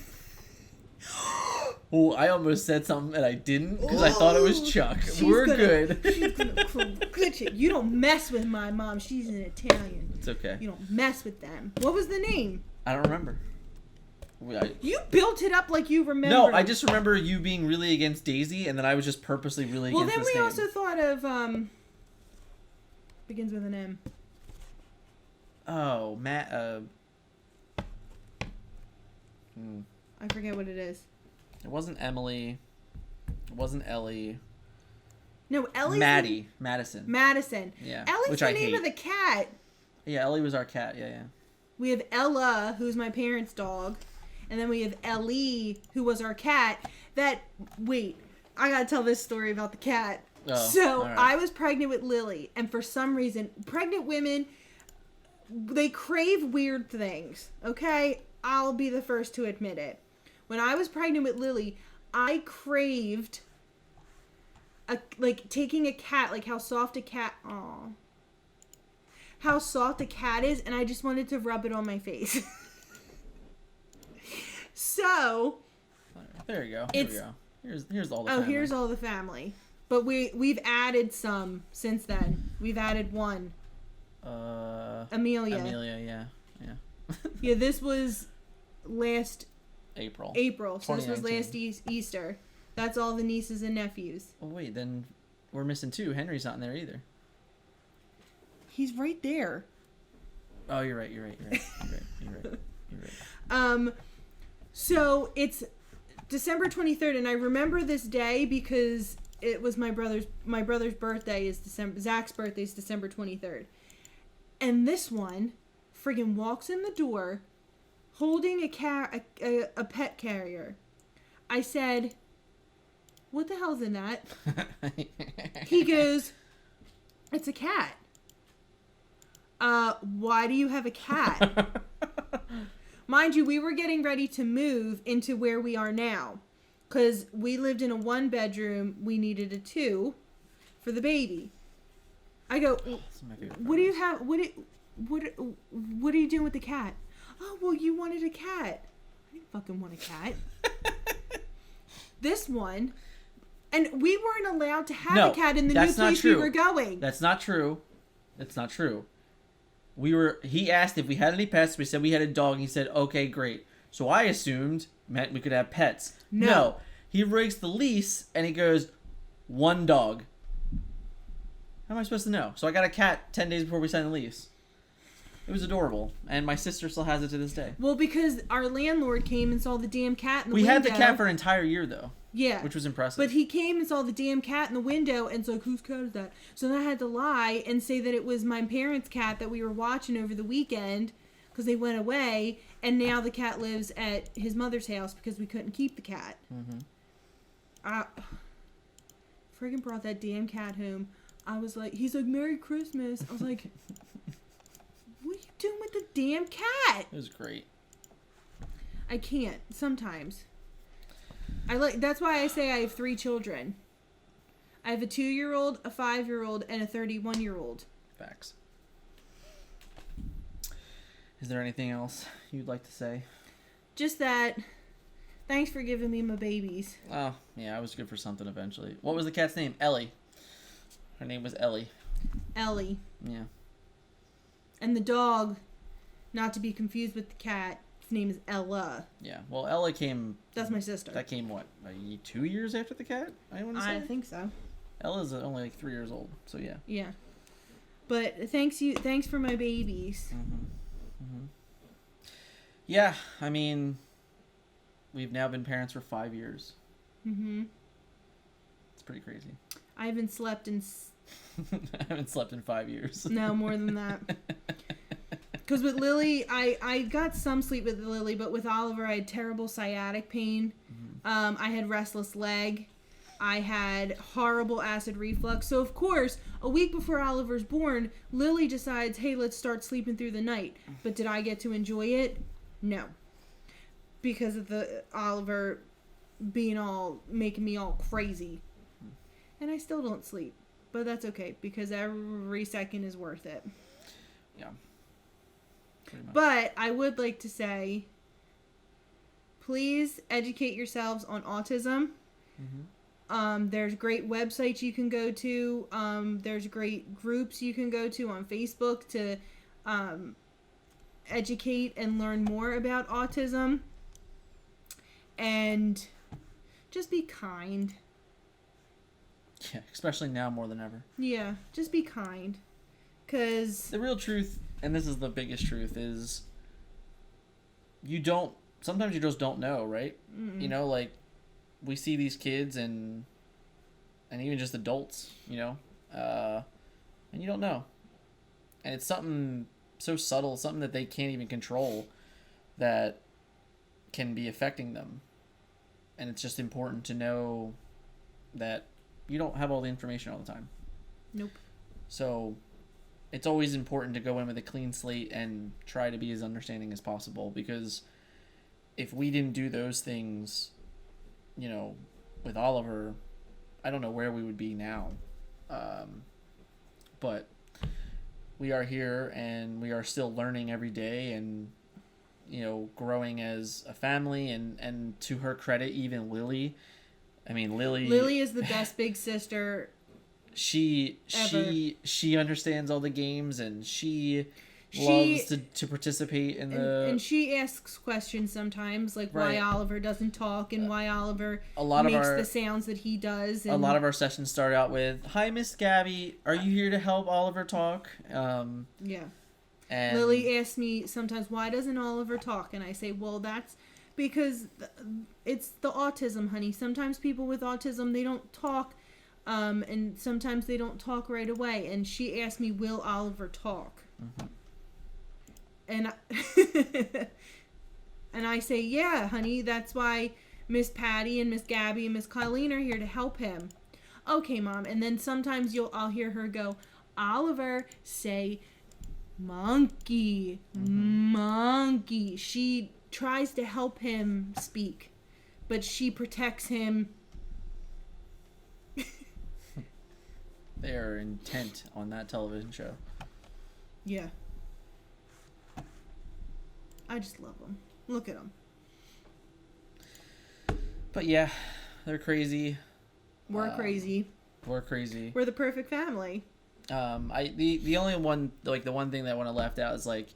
Oh, I almost said something and I didn't because I thought it was Chuck. We're good. She's gonna get you. You don't mess with my mom. She's an Italian. It's okay. You don't mess with them. What was the name? I don't remember. You built it up like you remember. No, I just remember you being really against Daisy, and then I was just purposely really Well, against then this we name. also thought of begins with an M. Oh, Matt. I forget what it is. It wasn't Emily. It wasn't Ellie. No, Ellie's Maddie. Madison. Madison. Yeah. Ellie's which the I name hate. of the cat. Yeah, Ellie was our cat. Yeah, yeah. We have Ella, who's my parents' dog, and then we have Ellie, who was our cat. Wait, I gotta tell this story about the cat. Oh, So all right. I was pregnant with Lily, and for some reason, pregnant women, they crave weird things. Okay, I'll be the first to admit it. When I was pregnant with Lily, I craved taking a cat, like how soft a cat. Aw. How soft a cat is, and I just wanted to rub it on my face. So There you go. Here we go. Here's all the oh, family. here's all the family. But we've added some since then. We've added one. Amelia. Amelia, yeah. Yeah, this was last April. So this was 2019. last Easter. That's all the nieces and nephews. Oh wait, then we're missing two. Henry's not in there either. He's right there. Oh, you're right. You're right. So it's December 23rd, and I remember this day because it was my brother's birthday is Zach's birthday is December 23rd. And this one friggin' walks in the door holding a pet carrier. I said, "What the hell's in that?" He goes, "It's a cat." Why do you have a cat? Mind you, we were getting ready to move into where we are now. Because we lived in a 1-bedroom. We needed a 2 for the baby. I go, This is my favorite what do part. you have? what are you doing with the cat? Oh, well, you wanted a cat. I didn't fucking want a cat. This one, and we weren't allowed to have a cat in the new place we were going. That's not true. That's not true. He asked if we had any pets. We said we had a dog. And he said, okay, great. So I assumed meant we could have pets. No. He breaks the lease and he goes, 1 dog. How am I supposed to know? So I got a cat 10 days before we signed the lease. It was adorable. And my sister still has it to this day. Well, because our landlord came and saw the damn cat in the window. We had the cat for an entire year, though. Yeah. Which was impressive. But he came and saw the damn cat in the window and was like, whose cat is that? So then I had to lie and say that it was my parents' cat that we were watching over the weekend because they went away. And now the cat lives at his mother's house because we couldn't keep the cat. Friggin' brought that damn cat home. I was like, he's like, Merry Christmas. I was like, what are you doing with the damn cat? It was great. I can't sometimes. That's why I say I have 3 children. I have a 2-year-old, a 5-year-old, and a 31-year-old. Facts. Is there anything else you'd like to say? Just that. Thanks for giving me my babies. Oh, yeah, I was good for something eventually. What was the cat's name? Ellie. Her name was Ellie. Ellie. Yeah. And the dog, not to be confused with the cat, his name is Ella. Yeah. Well, Ella came... That's my sister. That came, what, 2 years after the cat? I want to say? I think so. Ella's only like 3 years old, so yeah. Yeah. But thanks for my babies. Yeah, I mean, we've now been parents for 5 years. It's pretty crazy. I haven't slept in... I haven't slept in 5 years. No, more than that. Because with Lily, I got some sleep with Lily, but with Oliver, I had terrible sciatic pain. I had restless leg. I had horrible acid reflux. So, of course, a week before Oliver's born, Lily decides, hey, let's start sleeping through the night. But did I get to enjoy it? No. Because of the Oliver making me all crazy. And I still don't sleep. But that's okay, because every second is worth it. Yeah. Pretty much. But I would like to say, please educate yourselves on autism. There's great websites you can go to. There's great groups you can go to on Facebook to educate and learn more about autism. And just be kind. Yeah, especially now more than ever. Yeah, just be kind. Because the real truth, and this is the biggest truth, is sometimes you just don't know, right? You know, like, we see these kids and even just adults, you know, and you don't know. And it's something so subtle, something that they can't even control, that can be affecting them. And it's just important to know that you don't have all the information all the time. Nope. So it's always important to go in with a clean slate and try to be as understanding as possible, because if we didn't do those things, you know, with Oliver, I don't know where we would be now. But we are here and we are still learning every day and, you know, growing as a family, and to her credit, even Lily. I mean, Lily is the best big sister. She understands all the games, and she loves to participate in and she asks questions sometimes, like why Oliver doesn't talk and why Oliver makes the sounds that he does. And a lot of our sessions start out with, "Hi, Miss Gabby, are you here to help Oliver talk?" Yeah. And Lily asks me sometimes, why doesn't Oliver talk? And I say, well, that's because it's the autism, honey. Sometimes people with autism, they don't talk, and sometimes they don't talk right away. And she asked me, will Oliver talk? And and I say, yeah, honey, that's why Miss Patty and Miss Gabby and Miss Colleen are here to help him. Okay, Mom. And then sometimes I'll hear her go, Oliver, say monkey, monkey. She tries to help him speak, but she protects him. They are intent on that television show. Yeah. I just love them. Look at them. But yeah, they're crazy. We're crazy. We're crazy. We're the perfect family. The only one, like the one thing that I want to left out is like,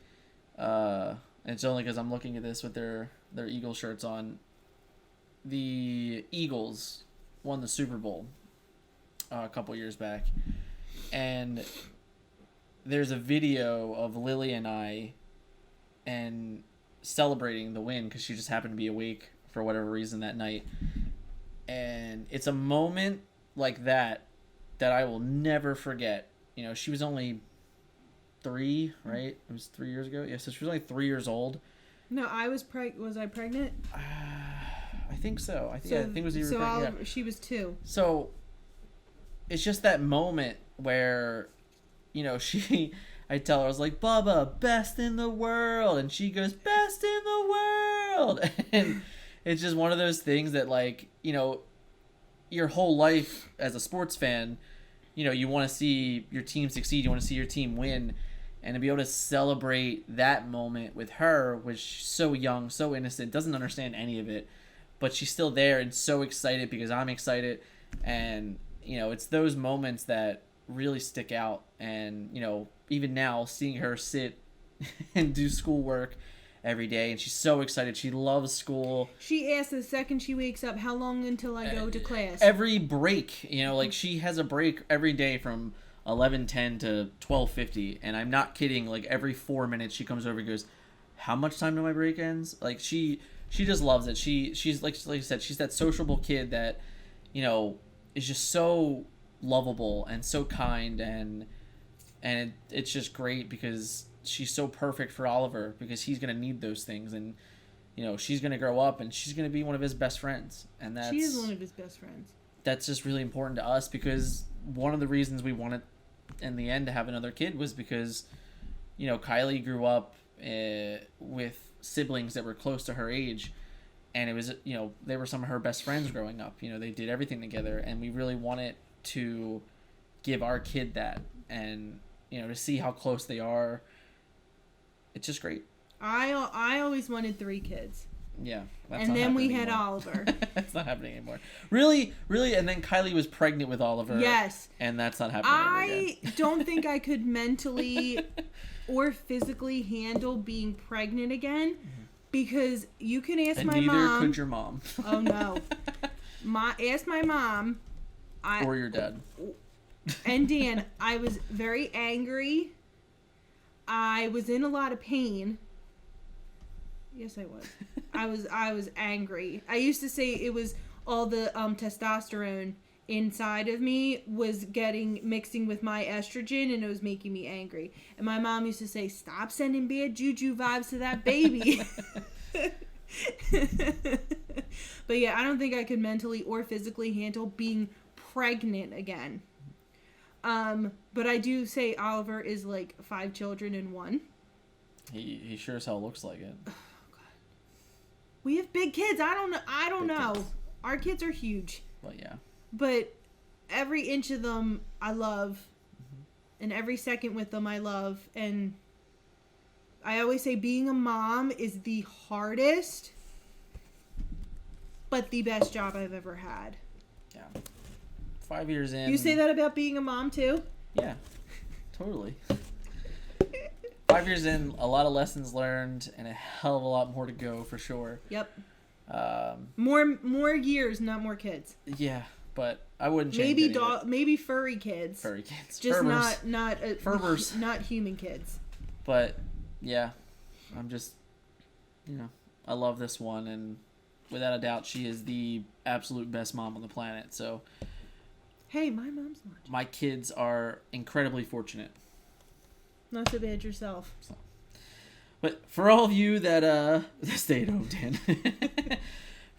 and it's only because I'm looking at this with their Eagle shirts on. The Eagles won the Super Bowl a couple years back, and there's a video of Lily and I and celebrating the win because she just happened to be awake for whatever reason that night, and it's a moment like that I will never forget. You know, she was only 3, right? It was 3 years ago. Yeah, so she was only 3 years old. No, was I pregnant? I think so. I think it was you were pregnant. Yeah. She was 2. So it's just that moment where, you know, I tell her, I was like, Bubba, best in the world. And she goes, best in the world. And it's just one of those things that, like, you know, your whole life as a sports fan, you know, you want to see your team succeed. You want to see your team win. And to be able to celebrate that moment with her, which she's so young, so innocent, doesn't understand any of it, but she's still there and so excited because I'm excited. And, you know, it's those moments that really stick out. And, you know, even now, seeing her sit and do schoolwork every day, and she's so excited. She loves school. She asks the second she wakes up, how long until I go to class? Every break, you know, like she has a break every day from 11:10 to 12:50, and I'm not kidding. Like every 4 minutes, she comes over and goes, "How much time do my break ends?" Like she just loves it. She's like I said, she's that sociable kid that, you know, is just so lovable and so kind, and it's just great because she's so perfect for Oliver because he's gonna need those things, and you know she's gonna grow up and she's gonna be one of his best friends, and she is one of his best friends. That's just really important to us because one of the reasons we wanted in the end to have another kid was because, you know, Kylie grew up with siblings that were close to her age, and it was, you know, they were some of her best friends growing up. You know, they did everything together, and we really wanted to give our kid that, and you know, to see how close they are, it's just great. I always wanted 3 kids. Yeah, and then we had Oliver. That's not happening anymore. Really, and then Kylie was pregnant with Oliver. Yes, and that's not happening. I don't think I could mentally or physically handle being pregnant again, because you can ask my mom. Neither could your mom. Oh no, ask my mom. Or your dad. And Dan, I was very angry. I was in a lot of pain. Yes, I was. I was angry. I used to say it was all the testosterone inside of me was mixing with my estrogen, and it was making me angry. And my mom used to say, "Stop sending bad juju vibes to that baby." But yeah, I don't think I could mentally or physically handle being pregnant again. But I do say Oliver is like 5 children in one. He sure as hell looks like it. We have big kids. I don't know. Kids. Our kids are huge. Well, yeah. But every inch of them I love. And every second with them I love. And I always say being a mom is the hardest, but the best job I've ever had. Yeah. 5 years in. You say that about being a mom too? Yeah. Totally. 5 years in, a lot of lessons learned, and a hell of a lot more to go for sure. Yep. More years, not more kids. Yeah, but I wouldn't change maybe furry kids. Furry kids. Just Furbers. not Furbers. Not human kids. But yeah, I'm just, you know, I love this one, and without a doubt, she is the absolute best mom on the planet. So. Hey, my mom's not. My kids are incredibly fortunate. Not so bad yourself. So. But for all of you that stay at home, Dan.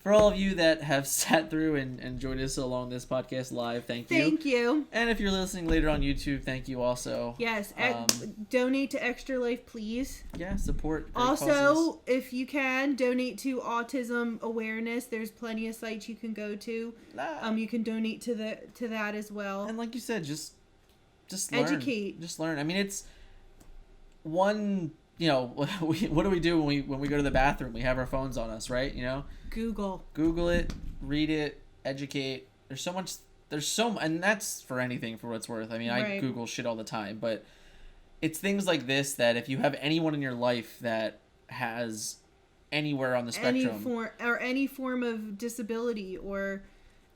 For all of you that have sat through and joined us along this podcast live, thank you. Thank you. And if you're listening later on YouTube, thank you also. Yes, donate to ExtraLife, please. Yeah, support. Also, causes. if you can, donate to autism awareness. There's plenty of sites you can go to. You can donate to that as well. And like you said, just learn. Educate. Just learn. I mean, it's one what do we do when we go to the bathroom? We have our phones on us, right? Google it, read it, educate. There's so much. And that's for anything, for what it's worth. I mean, I Google shit all the time, but it's things like this that if you have anyone in your life that has anywhere on the spectrum, any form of disability or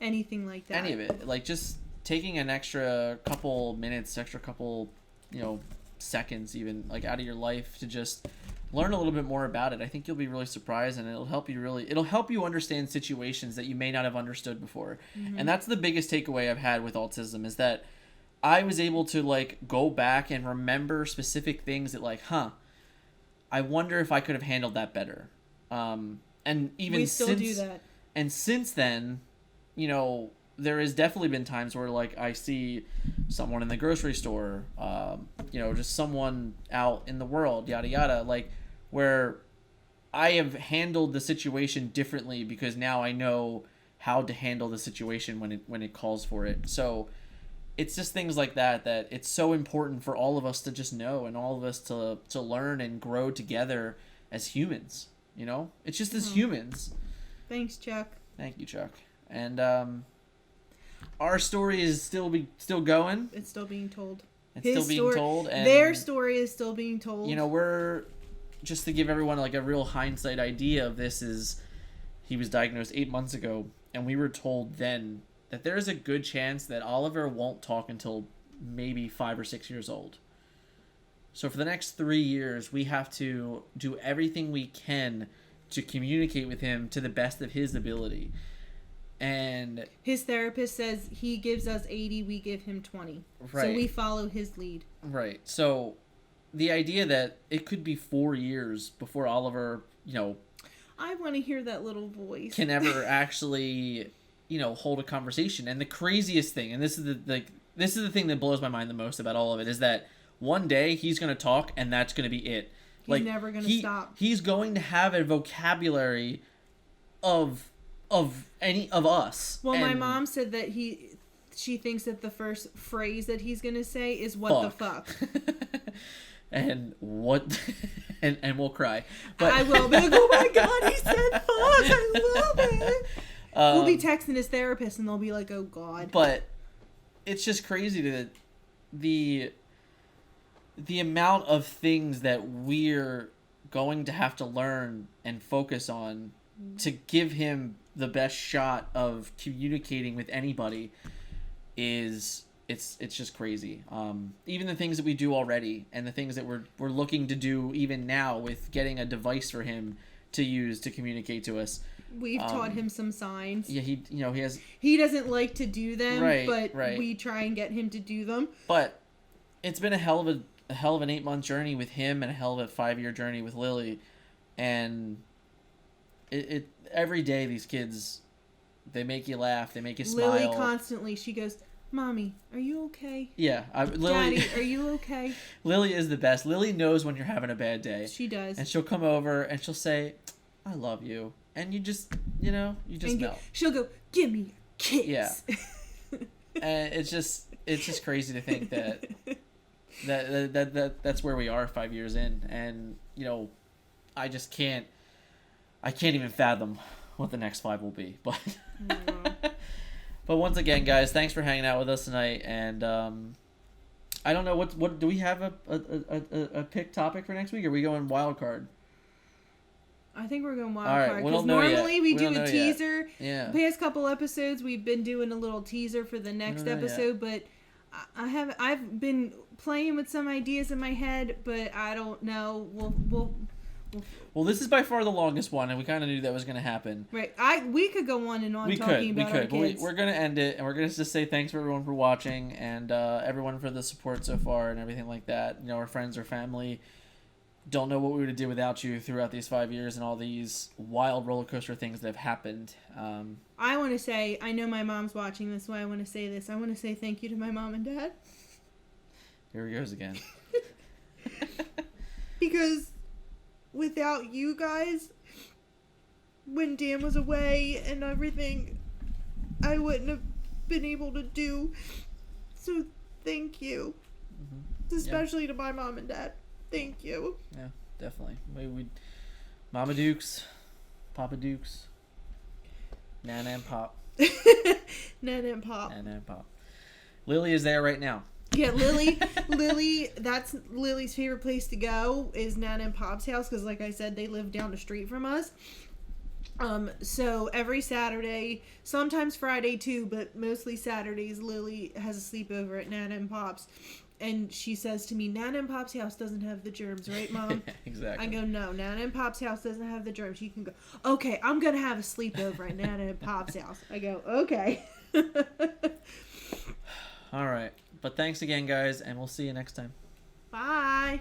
anything like that, any of it, like just taking an extra couple minutes, seconds, even like out of your life to just learn a little bit more about it. I think you'll be really surprised, and it'll help you understand situations that you may not have understood before. Mm-hmm. And that's the biggest takeaway I've had with autism, is that I was able to like go back and remember specific things that like, I wonder if I could have handled that better. And even we still do that. And since then, there has definitely been times where like I see someone in the grocery store, just someone out in the world, yada yada, like where I have handled the situation differently because now I know how to handle the situation when it calls for it. So it's just things like that it's so important for all of us to just know, and all of us to learn and grow together as humans. It's just as humans. Thanks, Chuck. Thank you, Chuck. And our story is still going. It's still being told. It's still being told. And their story is still being told. We're just to give everyone like a real hindsight idea of this is he was diagnosed 8 months ago, and we were told then that there is a good chance that Oliver won't talk until maybe 5 or 6 years old. So for the next 3 years, we have to do everything we can to communicate with him to the best of his ability. And his therapist says he gives us 80, we give him 20. Right. So we follow his lead. Right. So the idea that it could be 4 years before Oliver, I want to hear that little voice. Can ever actually, hold a conversation. And the craziest thing, and this is the thing that blows my mind the most about all of it, is that one day he's going to talk and that's going to be it. He's never going to stop. He's going to have a vocabulary of any of us. Well, my mom said that she thinks that the first phrase that he's going to say is what the fuck. And what and we'll cry. But I will be like, oh my god, he said fuck. I love it. We'll be texting his therapist and they'll be like, oh god. But it's just crazy that the amount of things that we're going to have to learn and focus on to give him the best shot of communicating with anybody is it's just crazy. Even the things that we do already and the things that we're looking to do even now with getting a device for him to use to communicate to us. We've taught him some signs. Yeah, he doesn't like to do them, right, but right. We try and get him to do them. But it's been a hell of an 8-month journey with him and a hell of a 5-year journey with Lily, and it every day these kids, they make you laugh, they make you smile. Lily constantly, she goes, "Mommy, are you okay? Yeah, Lily. Daddy, are you okay?" Lily is the best. Lily knows when you're having a bad day. She does. And she'll come over and she'll say, "I love you," and you just melt. She'll go, "Give me a kiss." Yeah. And it's just crazy to think that's where we are 5 years in, and I just can't even fathom what the next 5 will be. But but once again, guys, thanks for hanging out with us tonight. And I don't know what do we have a pick topic for next week? Or are we going wild card? I think we're going wild call card because normally we do a teaser. Yeah. The past couple episodes we've been doing a little teaser for the next episode, but I've been playing with some ideas in my head, but I don't know. Well, this is by far the longest one, and we kind of knew that was going to happen. Right. We could go on and on talking about our kids. We're going to end it, and we're going to just say thanks for everyone for watching, and everyone for the support so far and everything like that. Our friends or family. Don't know what we would have did without you throughout these 5 years and all these wild roller coaster things that have happened. I want to say, I know my mom's watching this, so I want to say this. I want to say thank you to my mom and dad. Here he goes again. Because without you guys, when Dan was away and everything, I wouldn't have been able to do. So thank you. Mm-hmm. Especially to my mom and dad. Thank you. Yeah. definitely. We Mama Dukes, Papa Dukes, Nana and Pop. Nana and Pop. Nana and Pop. Lily is there right now. Yeah, Lily, that's Lily's favorite place to go is Nana and Pop's house because, like I said, they live down the street from us. So every Saturday, sometimes Friday too, but mostly Saturdays, Lily has a sleepover at Nana and Pop's. And she says to me, Nana and Pop's house doesn't have the germs, right, Mom? Exactly. I go, no, Nana and Pop's house doesn't have the germs. You can go, okay, I'm going to have a sleepover at Nana and Pop's house. I go, okay. All right. But thanks again, guys, and we'll see you next time. Bye.